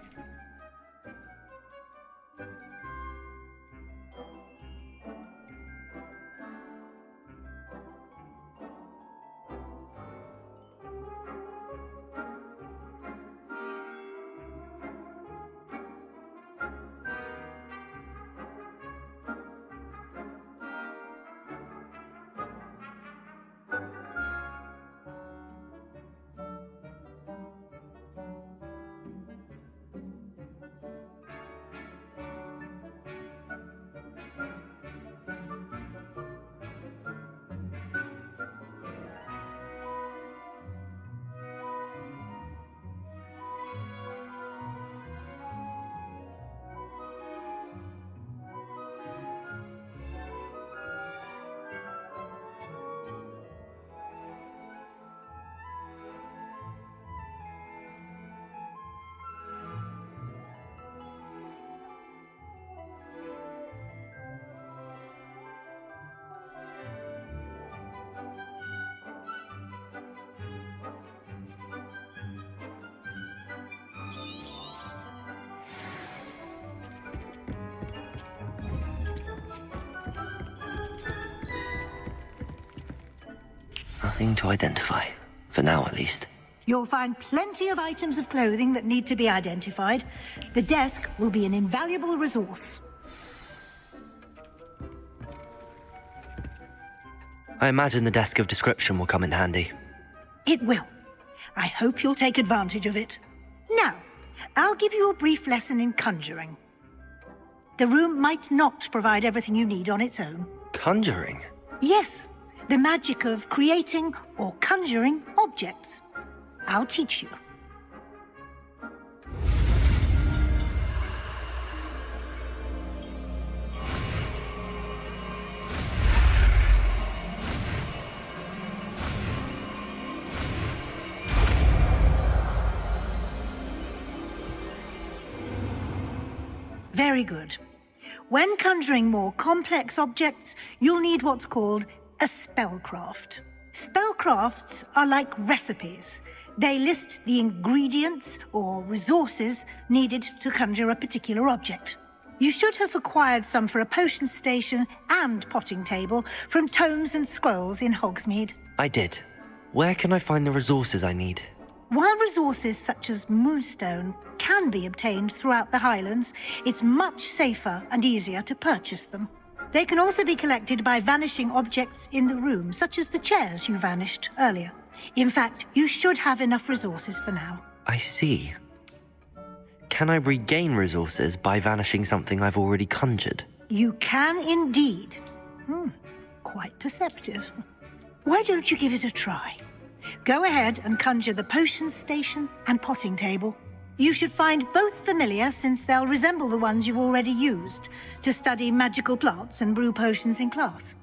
Nothing to identify, for now at least. You'll find plenty of items of clothing that need to be identified. The desk will be an invaluable resource. I imagine the desk of description will come in handy. It will. I hope you'll take advantage of it. Now, I'll give you a brief lesson in conjuring. The room might not provide everything you need on its own. Conjuring? Yes, the magic of creating or conjuring objects. I'll teach you. Very good. When conjuring more complex objects, you'll need what's called a spellcraft. Spellcrafts are like recipes. They list the ingredients or resources needed to conjure a particular object. You should have acquired some for a potion station and potting table from tomes and scrolls in Hogsmeade. I did. Where can I find the resources I need? While resources such as moonstone can be obtained throughout the Highlands, it's much safer and easier to purchase them. They can also be collected by vanishing objects in the room, such as the chairs you vanished earlier. In fact, you should have enough resources for now. I see. Can I regain resources by vanishing something I've already conjured? You can indeed. Quite perceptive. Why don't you give it a try? Go ahead and conjure the potion station and potting table. You should find both familiar, since they'll resemble the ones you've already used to study magical plants and brew potions in class.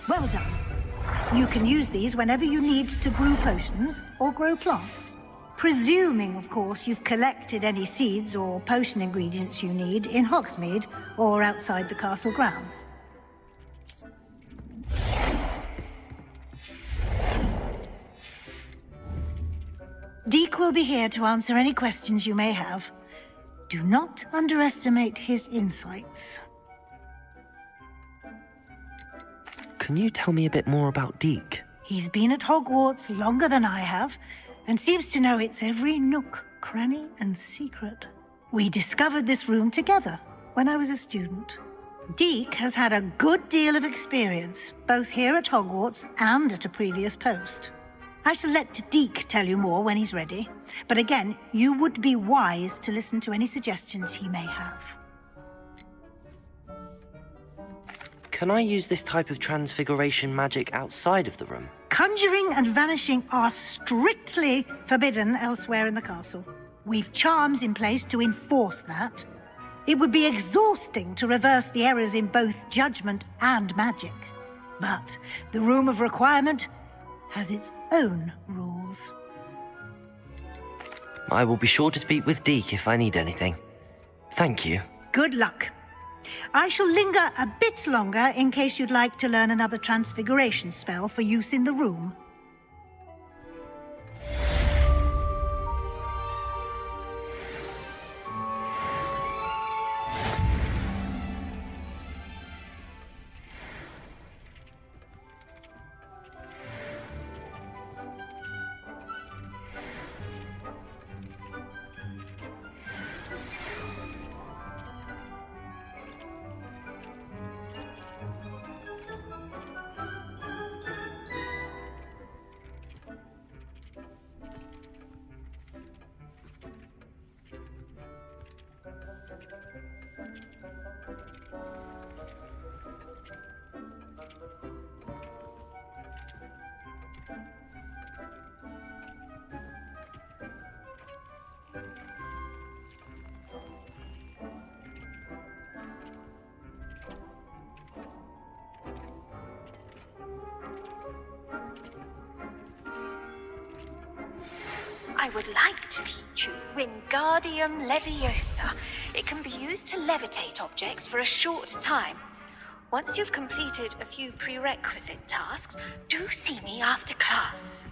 Well done. You can use these whenever you need to brew potions or grow plants. Presuming, of course, you've collected any seeds or potion ingredients you need in Hogsmeade or outside the castle grounds. Deek will be here to answer any questions you may have. Do not underestimate his insights. Can you tell me a bit more about Deek? He's been at Hogwarts longer than I have, and seems to know its every nook, cranny, and secret. We discovered this room together when I was a student. Deek has had a good deal of experience, both here at Hogwarts and at a previous post. I shall let Deek tell you more when he's ready, but again, you would be wise to listen to any suggestions he may have. Can I use this type of transfiguration magic outside of the room? Conjuring and vanishing are strictly forbidden elsewhere in the castle. We've charms in place to enforce that. It would be exhausting to reverse the errors in both judgment and magic. But the Room of Requirement has its own rules. I will be sure to speak with Deek if I need anything. Thank you. Good luck. I shall linger a bit longer in case you'd like to learn another transfiguration spell for use in the room. I would like to teach you Wingardium Leviosa. It can be used to levitate objects for a short time. Once you've completed a few prerequisite tasks, do see me after class.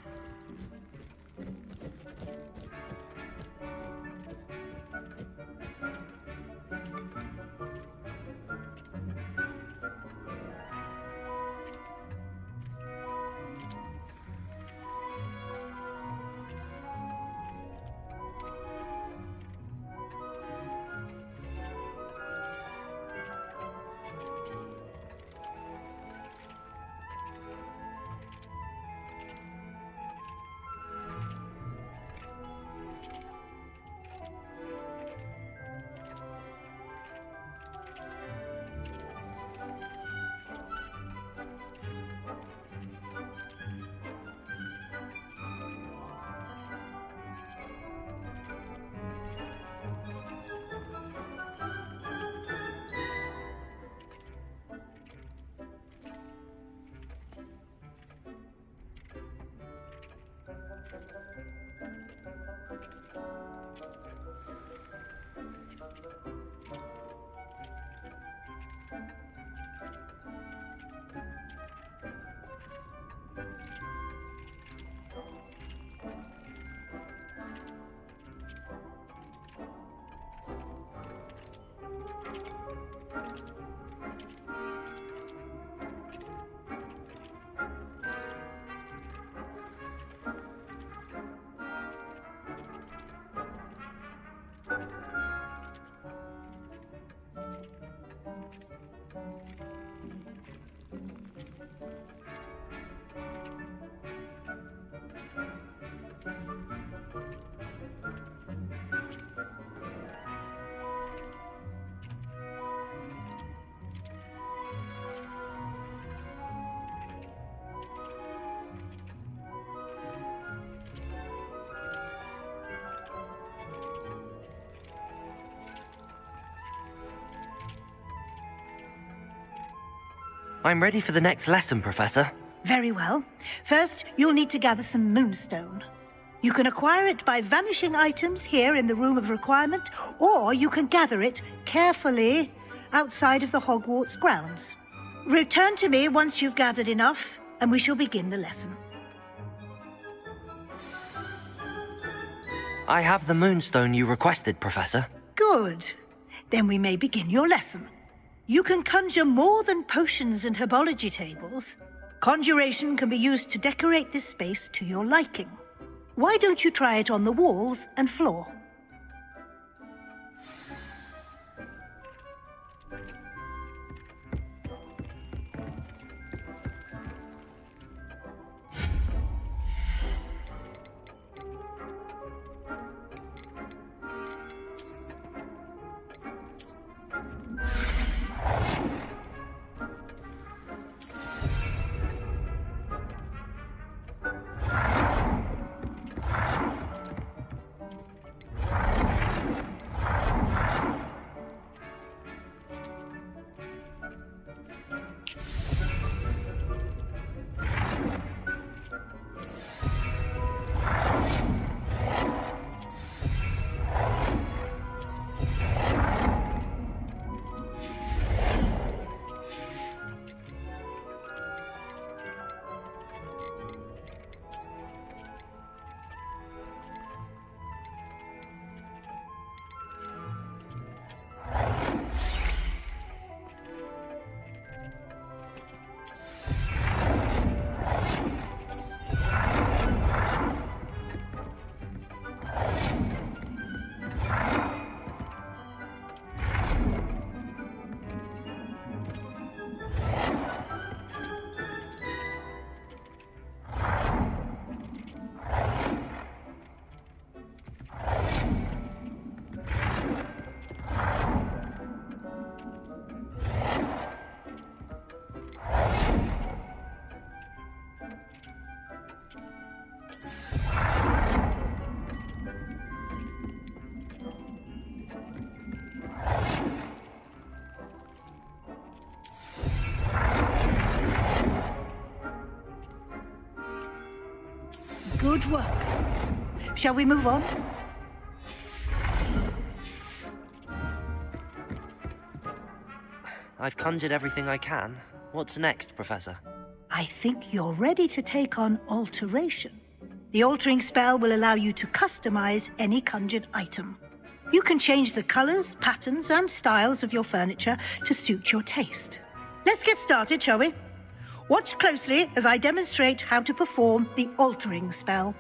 I'm ready for the next lesson, Professor. Very well. First, you'll need to gather some moonstone. You can acquire it by vanishing items here in the Room of Requirement, or you can gather it carefully outside of the Hogwarts grounds. Return to me once you've gathered enough, and we shall begin the lesson. I have the moonstone you requested, Professor. Good. Then we may begin your lesson. You can conjure more than potions and herbology tables. Conjuration can be used to decorate this space to your liking. Why don't you try it on the walls and floor? Good work. Shall we move on? I've conjured everything I can. What's next, Professor? I think you're ready to take on alteration. The altering spell will allow you to customize any conjured item. You can change the colors, patterns, and styles of your furniture to suit your taste. Let's get started, shall we? Watch closely as I demonstrate how to perform the altering spell.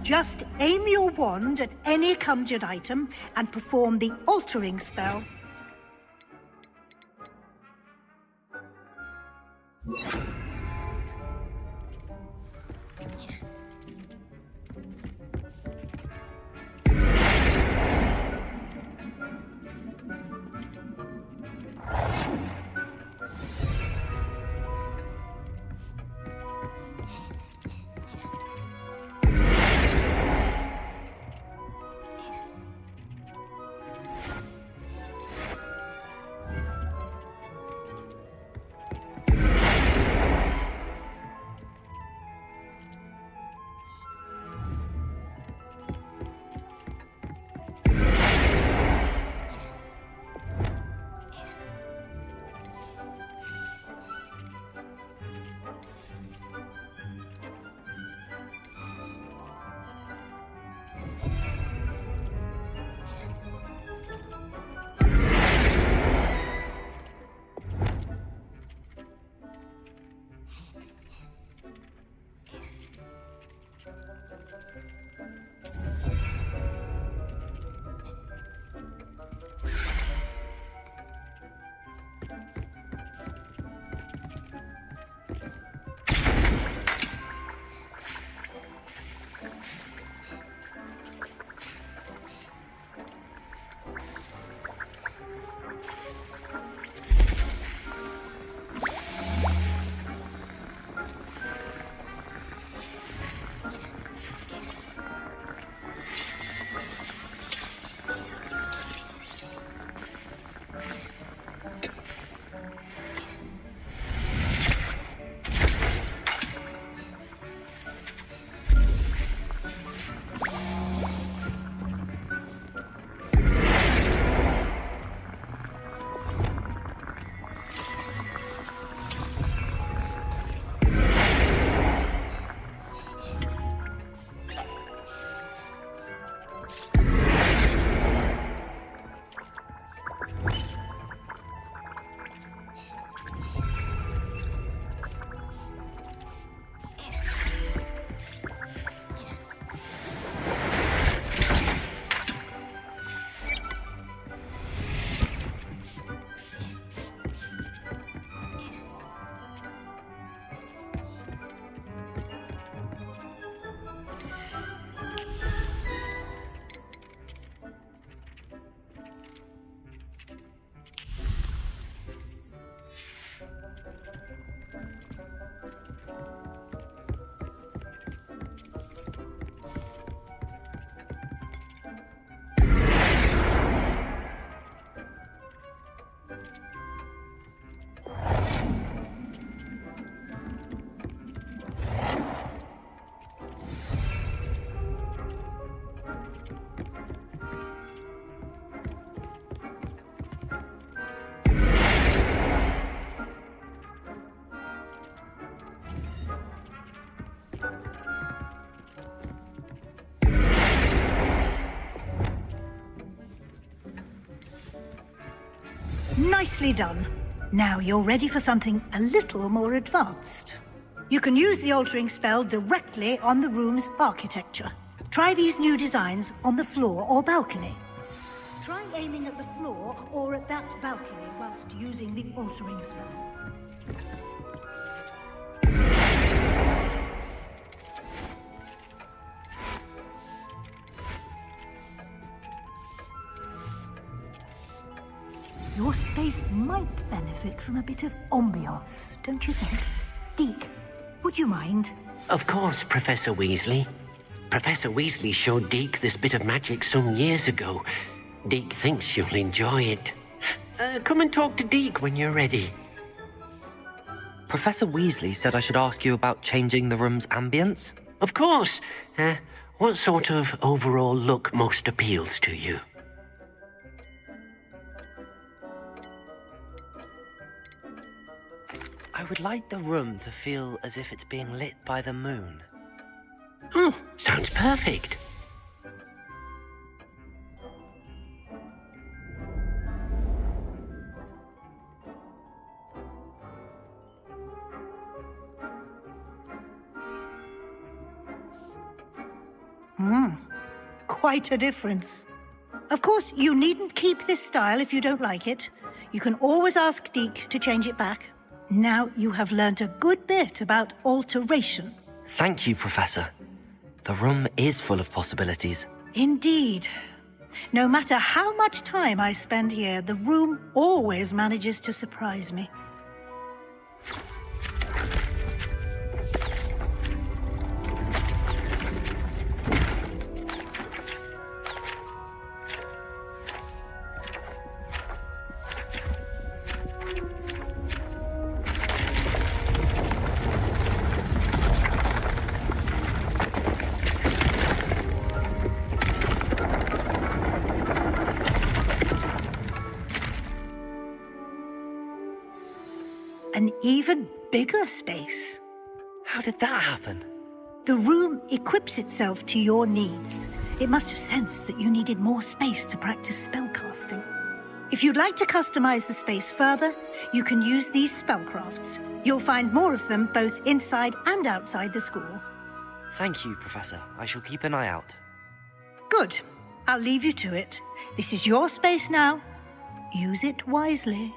Just aim your wand at any conjured item and perform the altering spell. Nicely done. Now you're ready for something a little more advanced. You can use the altering spell directly on the room's architecture. Try these new designs on the floor or balcony. Try aiming at the floor or at that balcony whilst using the altering spell. Your space might benefit from a bit of ambiance, don't you think? Deke, would you mind? Of course, Professor Weasley. Professor Weasley showed Deke this bit of magic some years ago. Deke thinks you'll enjoy it. Come and talk to Deke when you're ready. Professor Weasley said I should ask you about changing the room's ambience. Of course. What sort of overall look most appeals to you? I would like the room to feel as if it's being lit by the moon. Oh, sounds perfect. Quite a difference. Of course, you needn't keep this style if you don't like it. You can always ask Deke to change it back. Now you have learnt a good bit about alteration. Thank you, Professor. The room is full of possibilities. Indeed. No matter how much time I spend here, the room always manages to surprise me. An even bigger space. How did that happen? The room equips itself to your needs. It must have sensed that you needed more space to practice spellcasting. If you'd like to customize the space further, you can use these spellcrafts. You'll find more of them both inside and outside the school. Thank you, Professor. I shall keep an eye out. Good. I'll leave you to it. This is your space now. Use it wisely.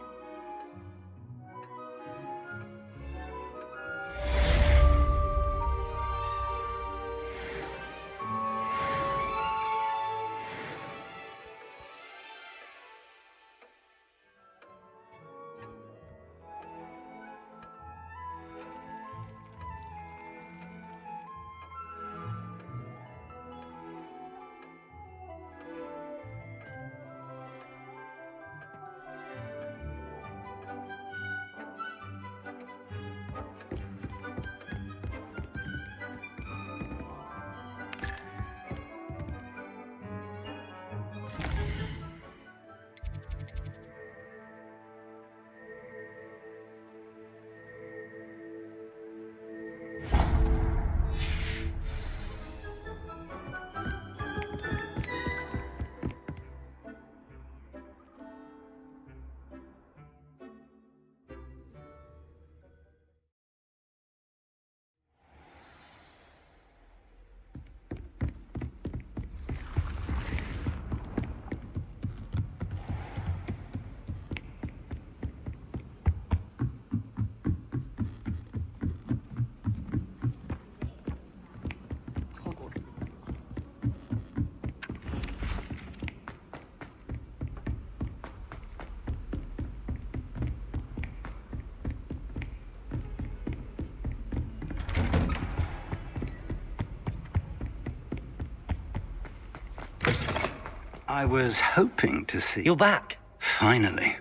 I was hoping to see... You're back. Finally.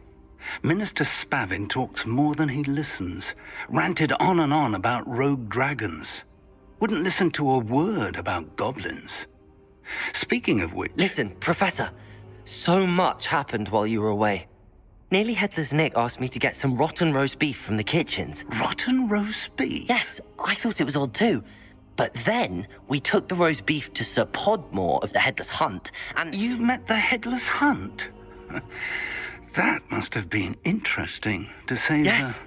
Minister Spavin talks more than he listens. Ranted on and on about rogue dragons. Wouldn't listen to a word about goblins. Speaking of which... Listen, Professor. So much happened while you were away. Nearly Headless Nick asked me to get some rotten roast beef from the kitchens. Rotten roast beef? Yes, I thought it was odd too. But then we took the roast beef to Sir Podmore of the Headless Hunt, and... You met the Headless Hunt? That must have been interesting, to say Yes. the...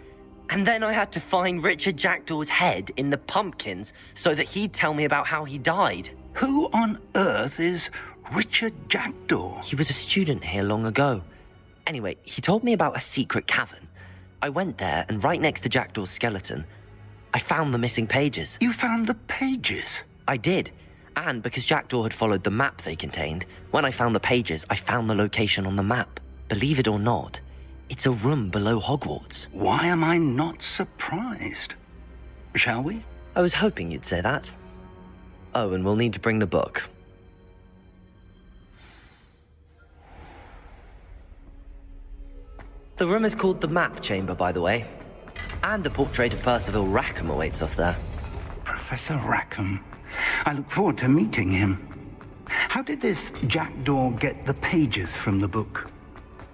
And then I had to find Richard Jackdaw's head in the pumpkins so that he'd tell me about how he died. Who on earth is Richard Jackdaw? He was a student here long ago. Anyway, he told me about a secret cavern. I went there, and right next to Jackdaw's skeleton, I found the missing pages. You found the pages? I did. And because Jackdaw had followed the map they contained, when I found the pages, I found the location on the map. Believe it or not, it's a room below Hogwarts. Why am I not surprised? Shall we? I was hoping you'd say that. Oh, and we'll need to bring the book. The room is called the Map Chamber, by the way. And a portrait of Percival Rackham awaits us there. Professor Rackham. I look forward to meeting him. How did this Jackdaw get the pages from the book?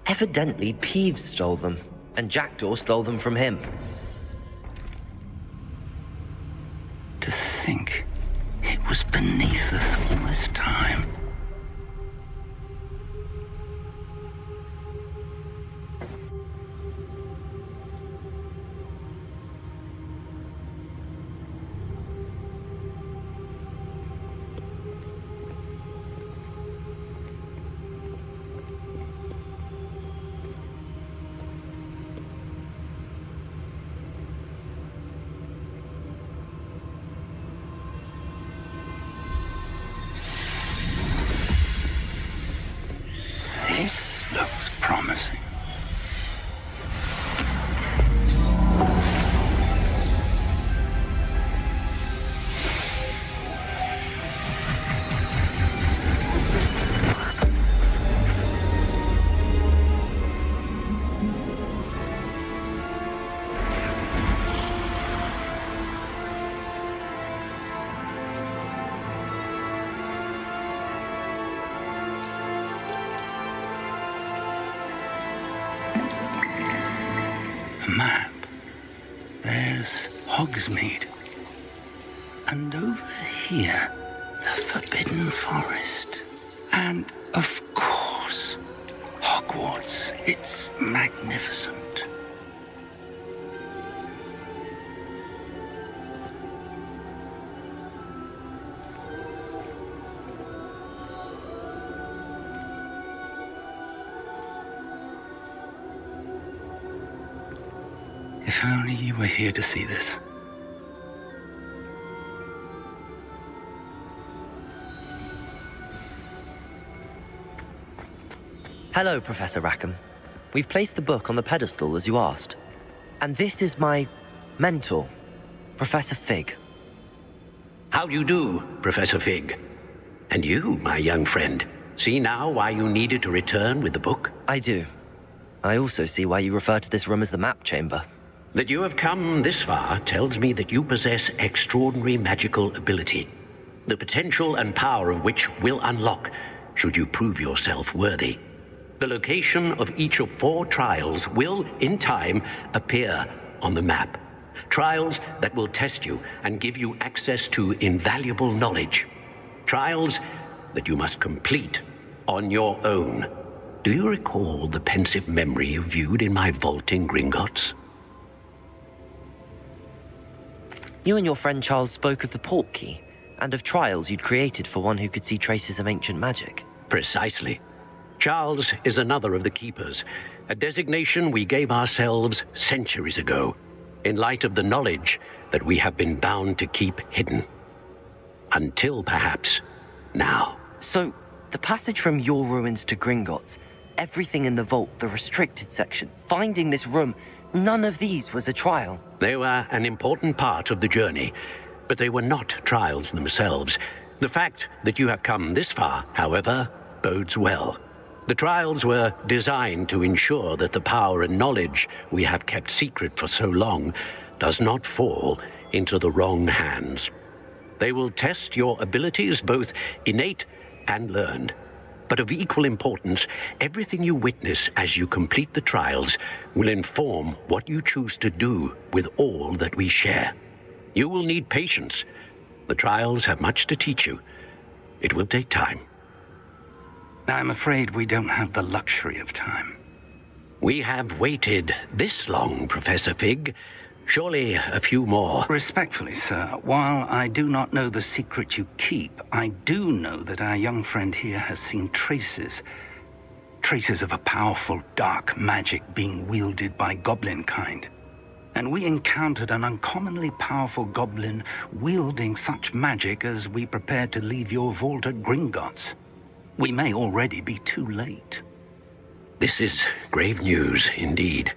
Evidently, Peeves stole them, and Jackdaw stole them from him. To think it was beneath us all this time. This looks promising. Map. There's Hogsmeade. And over here, the Forbidden Forest. And, of course, Hogwarts. It's magnificent. If only you were here to see this. Hello, Professor Rackham. We've placed the book on the pedestal as you asked. And this is my mentor, Professor Fig. How do you do, Professor Fig? And you, my young friend, see now why you needed to return with the book? I do. I also see why you refer to this room as the Map Chamber. That you have come this far tells me that you possess extraordinary magical ability, the potential and power of which will unlock should you prove yourself worthy. The location of each of 4 trials will, in time, appear on the map. Trials that will test you and give you access to invaluable knowledge. Trials that you must complete on your own. Do you recall the pensive memory you viewed in my vault in Gringotts? You and your friend Charles spoke of the Portkey, and of trials you'd created for one who could see traces of ancient magic. Precisely. Charles is another of the Keepers, a designation we gave ourselves centuries ago, in light of the knowledge that we have been bound to keep hidden. Until, perhaps, now. So, the passage from your ruins to Gringotts, everything in the vault, the restricted section, finding this room, none of these was a trial. They were an important part of the journey, but they were not trials themselves. The fact that you have come this far, however, bodes well. The trials were designed to ensure that the power and knowledge we have kept secret for so long does not fall into the wrong hands. They will test your abilities, both innate and learned. But of equal importance, everything you witness as you complete the trials will inform what you choose to do with all that we share. You will need patience. The trials have much to teach you. It will take time. I'm afraid we don't have the luxury of time. We have waited this long, Professor Fig. Surely a few more. Respectfully, sir, while I do not know the secret you keep, I do know that our young friend here has seen traces of a powerful dark magic being wielded by goblin kind. And we encountered an uncommonly powerful goblin wielding such magic as we prepared to leave your vault at Gringotts. We may already be too late. This is grave news indeed.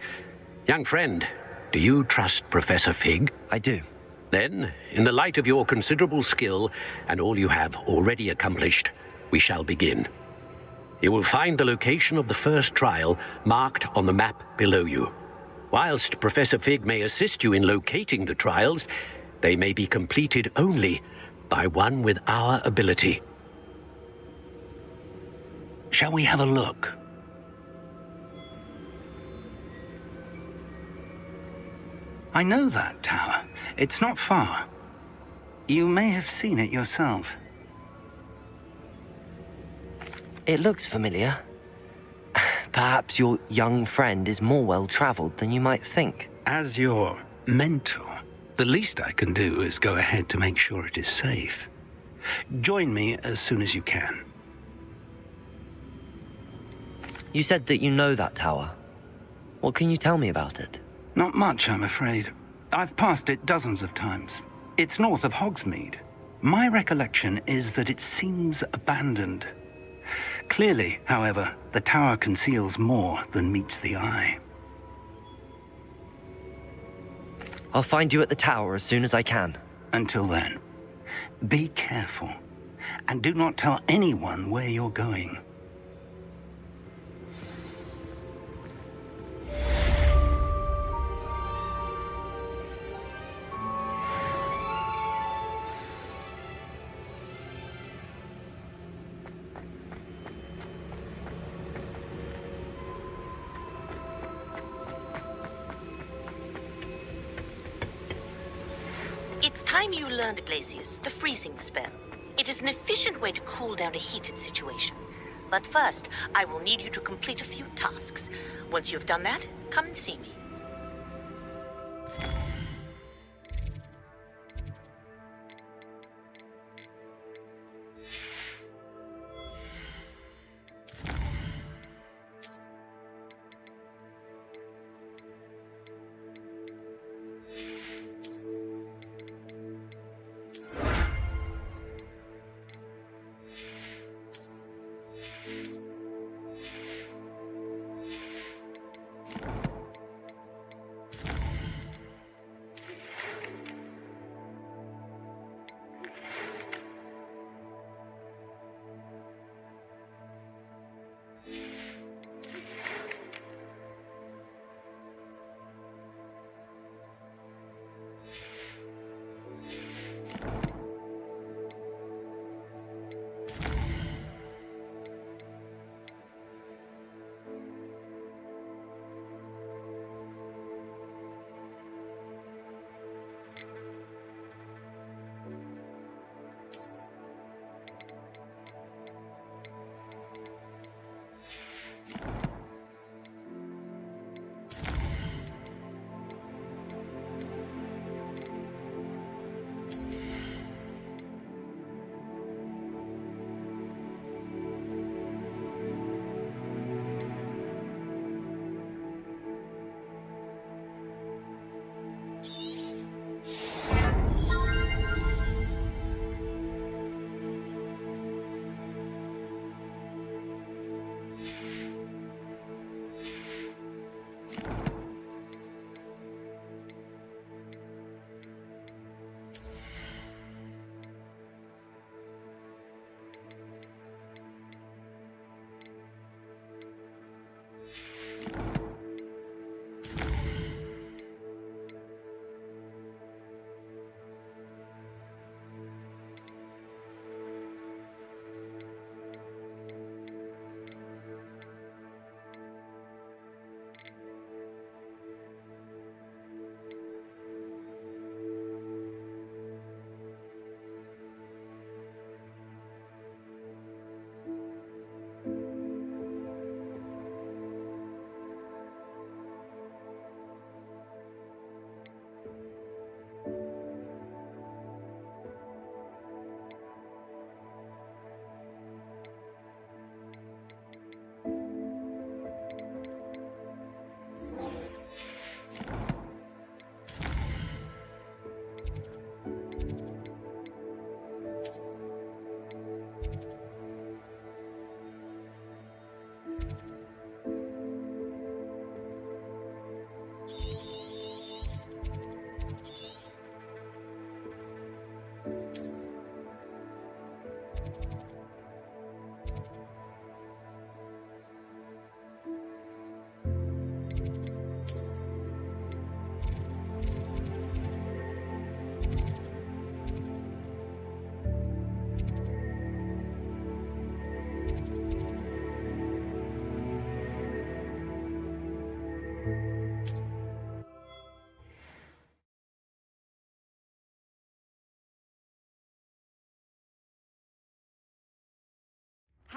Young friend, do you trust Professor Fig? I do. Then, in the light of your considerable skill and all you have already accomplished, we shall begin. You will find the location of the first trial marked on the map below you. Whilst Professor Fig may assist you in locating the trials, they may be completed only by one with our ability. Shall we have a look? I know that tower. It's not far. You may have seen it yourself. It looks familiar. Perhaps your young friend is more well-traveled than you might think. As your mentor, the least I can do is go ahead to make sure it is safe. Join me as soon as you can. You said that you know that tower. What can you tell me about it? Not much, I'm afraid. I've passed it dozens of times. It's north of Hogsmeade. My recollection is that it seems abandoned. Clearly, however, the tower conceals more than meets the eye. I'll find you at the tower as soon as I can. Until then, be careful, and do not tell anyone where you're going. It's time you learned, Glacius, the freezing spell. It is an efficient way to cool down a heated situation. But first, I will need you to complete a few tasks. Once you've done that, come and see me.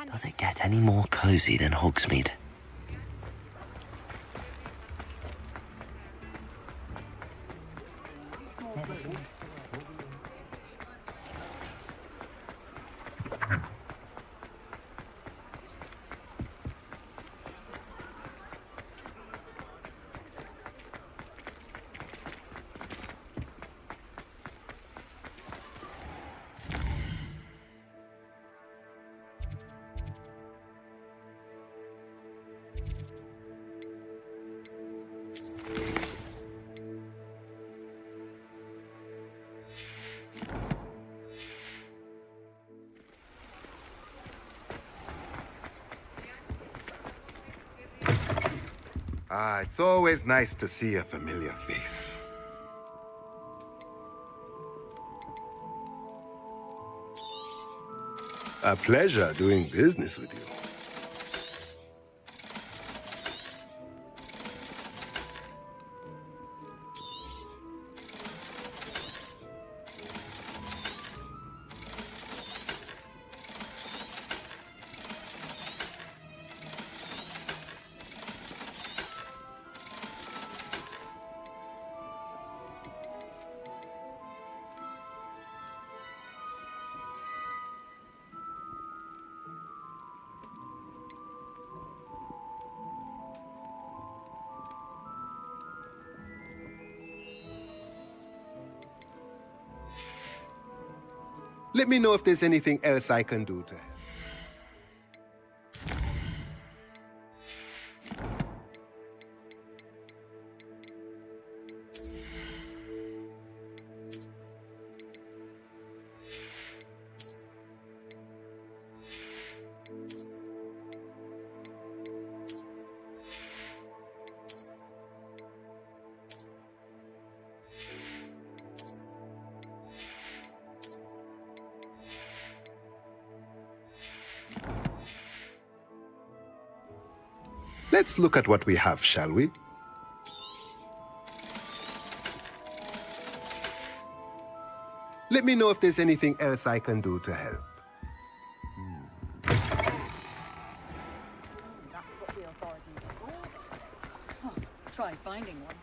Does it get any more cozy than Hogsmeade? It's always nice to see a familiar face. A pleasure doing business with you. Let me know if there's anything else I can do to help. Let's look at what we have, shall we? Let me know if there's anything else I can do to help. Try finding one.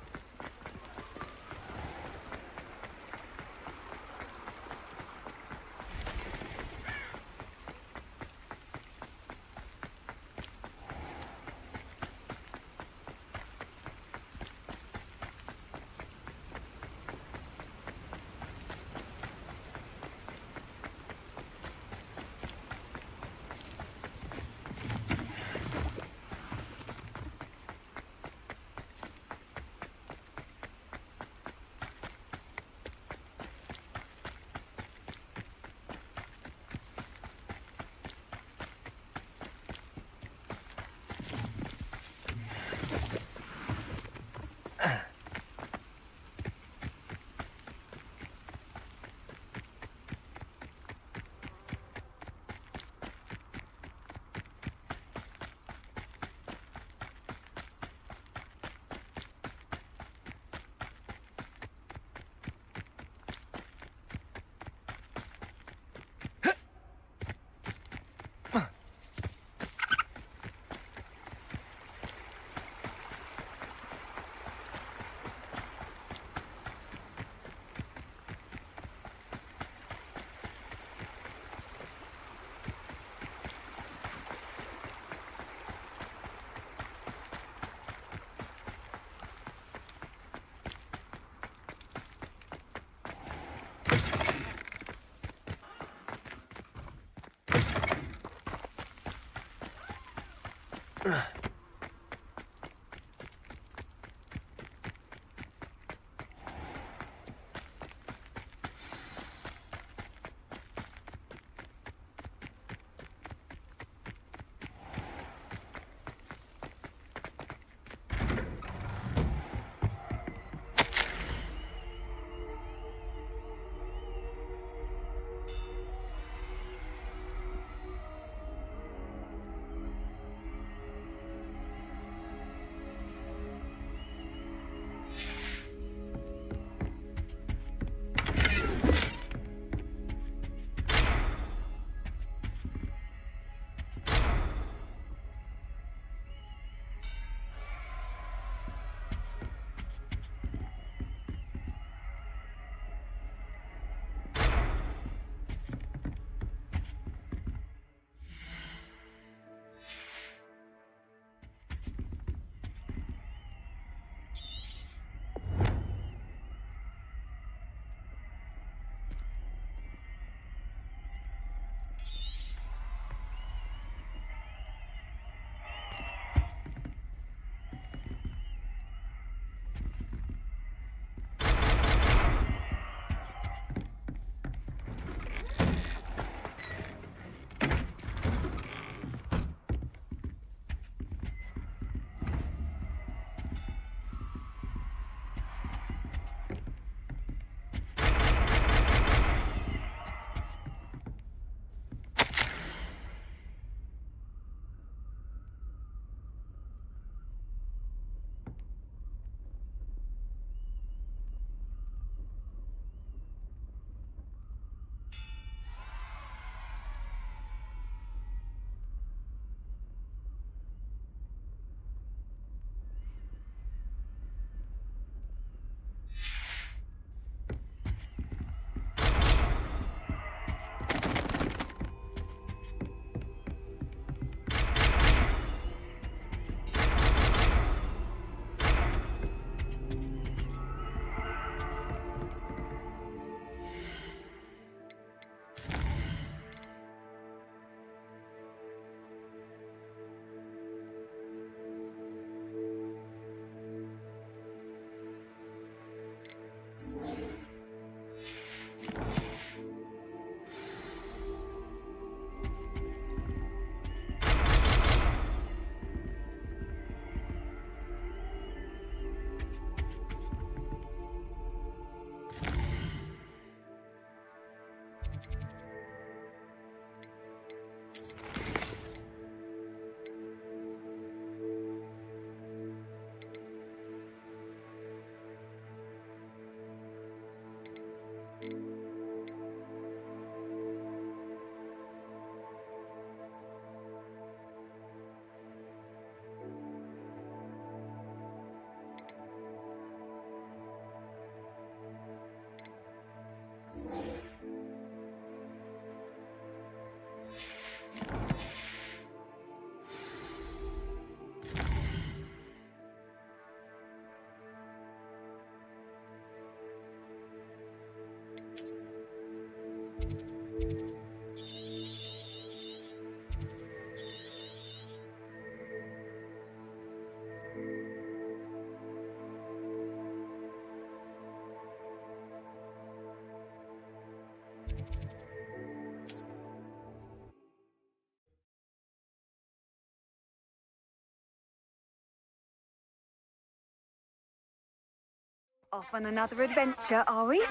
Off on another adventure, are we?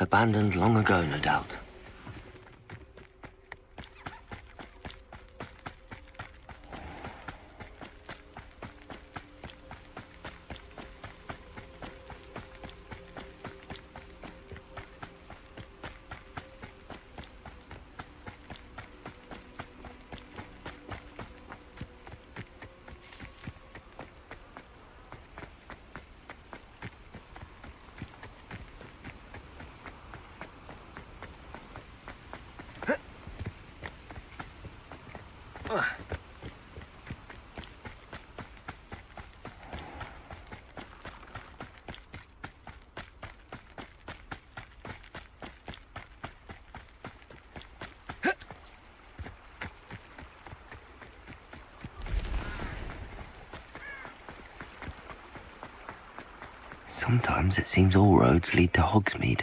Abandoned long ago, no doubt. Sometimes it seems all roads lead to Hogsmeade.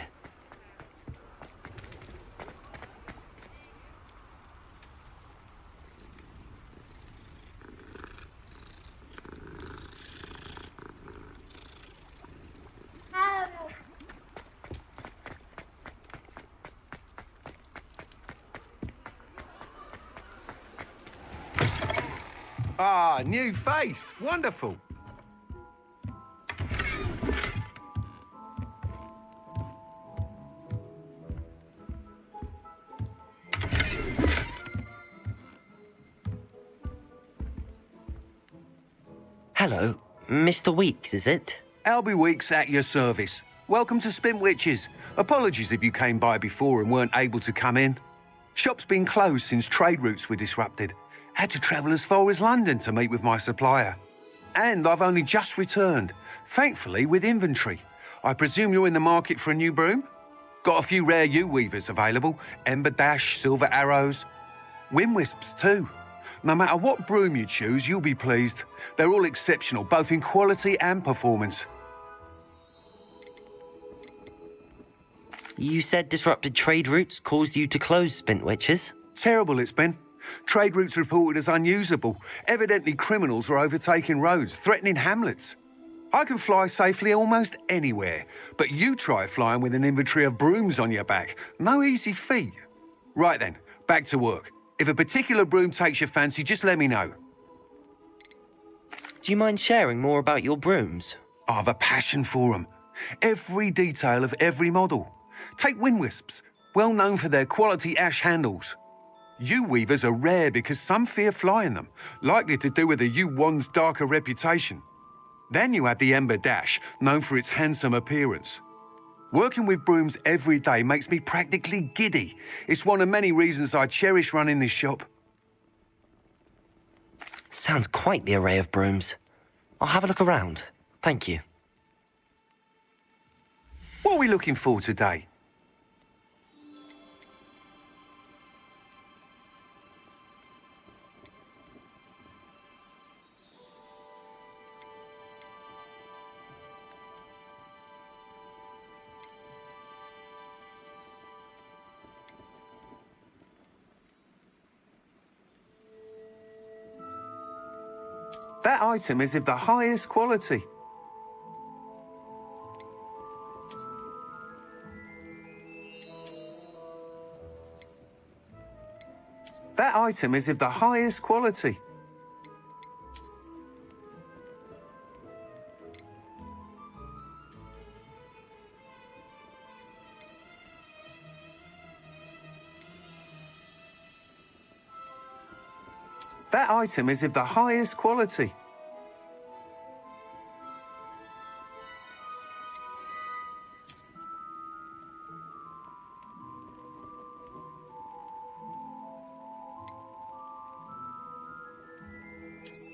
Ah, new face. Wonderful. Hello, Mr. Weeks, is it? Albie Weeks at your service. Welcome to Spintwitches. Apologies if you came by before and weren't able to come in. Shop's been closed since trade routes were disrupted. Had to travel as far as London to meet with my supplier. And I've only just returned, thankfully with inventory. I presume you're in the market for a new broom? Got a few rare U-weavers available, Ember Dash, Silver Arrows. Wind Wisps too. No matter what broom you choose, you'll be pleased. They're all exceptional, both in quality and performance. You said disrupted trade routes caused you to close Spintwitches? Terrible it's been. Trade routes reported as unusable. Evidently criminals are overtaking roads, threatening hamlets. I can fly safely almost anywhere, but you try flying with an inventory of brooms on your back. No easy feat. Right then, back to work. If a particular broom takes your fancy, just let me know. Do you mind sharing more about your brooms? I've a passion for them. Every detail of every model. Take Wind Wisps, well known for their quality ash handles. U-weavers are rare because some fear flying them, likely to do with the U-wand's darker reputation. Then you have the Ember Dash, known for its handsome appearance. Working with brooms every day makes me practically giddy. It's one of many reasons I cherish running this shop. Sounds quite the array of brooms. I'll have a look around. Thank you. What are we looking for today? That item is of the highest quality. That item is of the highest quality. That item is of the highest quality.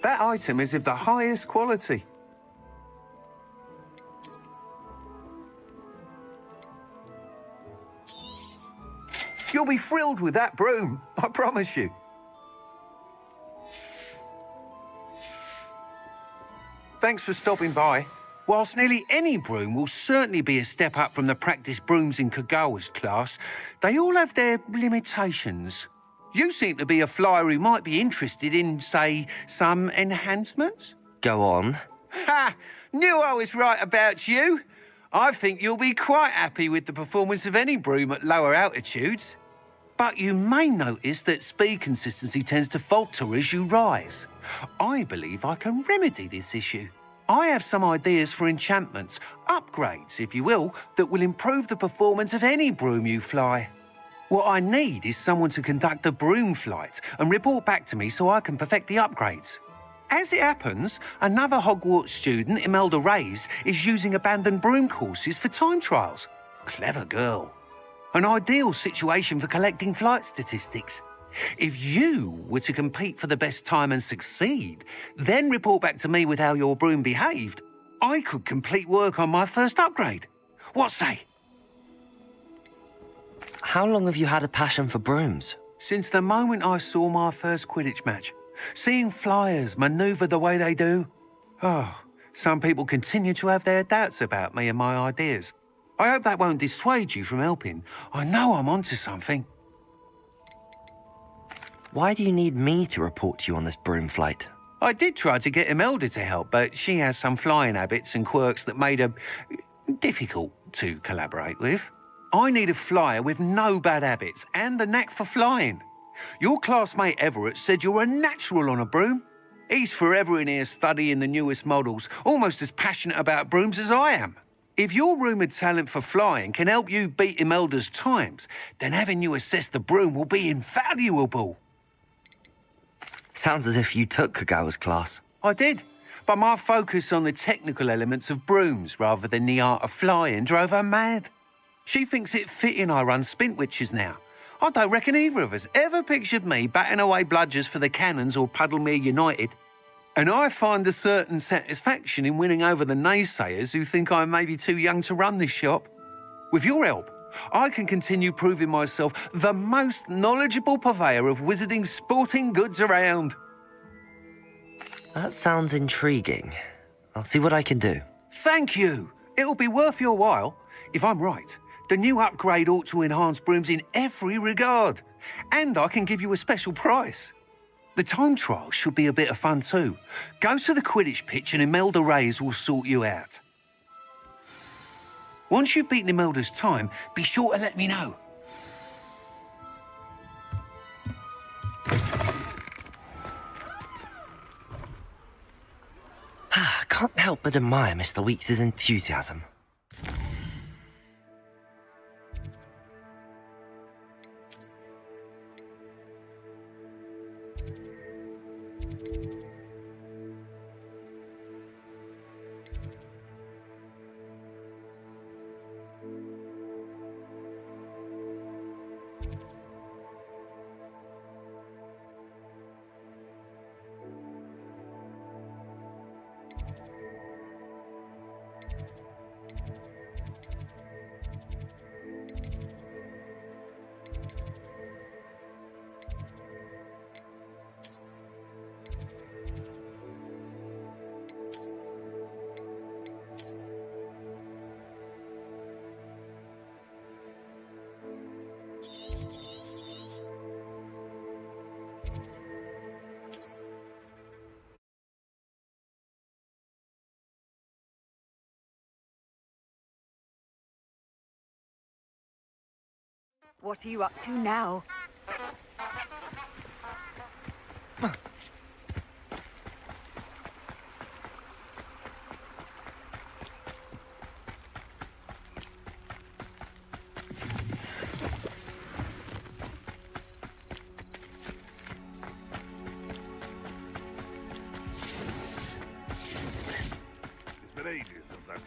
That item is of the highest quality. You'll be thrilled with that broom, I promise you. Thanks for stopping by. Whilst nearly any broom will certainly be a step up from the practice brooms in Kagawa's class, they all have their limitations. You seem to be a flyer who might be interested in, say, some enhancements? Go on. Ha! Knew I was right about you. I think you'll be quite happy with the performance of any broom at lower altitudes. But you may notice that speed consistency tends to falter as you rise. I believe I can remedy this issue. I have some ideas for enchantments, upgrades, if you will, that will improve the performance of any broom you fly. What I need is someone to conduct a broom flight and report back to me so I can perfect the upgrades. As it happens, another Hogwarts student, Imelda Reyes, is using abandoned broom courses for time trials. Clever girl. An ideal situation for collecting flight statistics. If you were to compete for the best time and succeed, then report back to me with how your broom behaved, I could complete work on my first upgrade. What say? How long have you had a passion for brooms? Since the moment I saw my first Quidditch match. Seeing flyers manoeuvre the way they do. Oh, some people continue to have their doubts about me and my ideas. I hope that won't dissuade you from helping. I know I'm onto something. Why do you need me to report to you on this broom flight? I did try to get Imelda to help, but she has some flying habits and quirks that made her difficult to collaborate with. I need a flyer with no bad habits and the knack for flying. Your classmate Everett said you're a natural on a broom. He's forever in here studying the newest models, almost as passionate about brooms as I am. If your rumoured talent for flying can help you beat Imelda's times, then having you assess the broom will be invaluable. Sounds as if you took Kagawa's class. I did, but my focus on the technical elements of brooms rather than the art of flying drove her mad. She thinks it fitting I run Spintwitches now. I don't reckon either of us ever pictured me batting away bludgers for the Cannons or Puddlemere United. And I find a certain satisfaction in winning over the naysayers who think I may be too young to run this shop. With your help, I can continue proving myself the most knowledgeable purveyor of wizarding sporting goods around. That sounds intriguing. I'll see what I can do. Thank you. It'll be worth your while. If I'm right, the new upgrade ought to enhance brooms in every regard. And I can give you a special price. The time trial should be a bit of fun too. Go to the Quidditch pitch and Imelda Reyes will sort you out. Once you've beaten Imelda's time, be sure to let me know. I can't help but admire Mr. Weeks' enthusiasm. What are you up to now?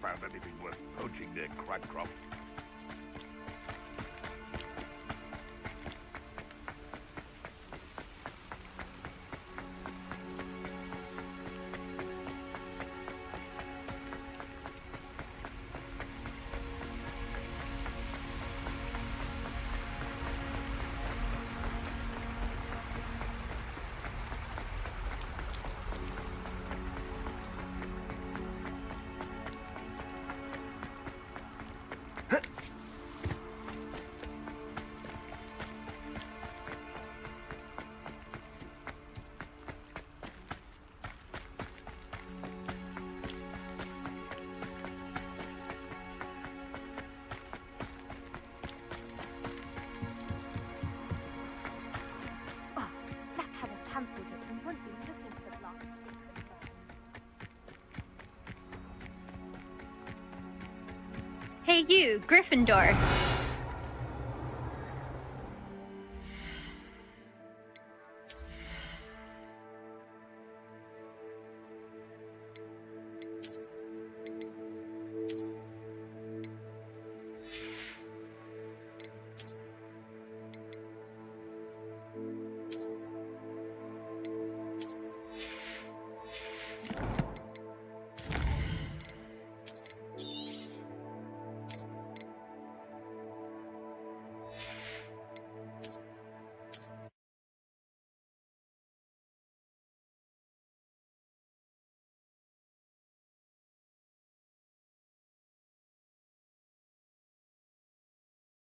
found anything worth poaching near Crabcroft. Hey you, Gryffindor.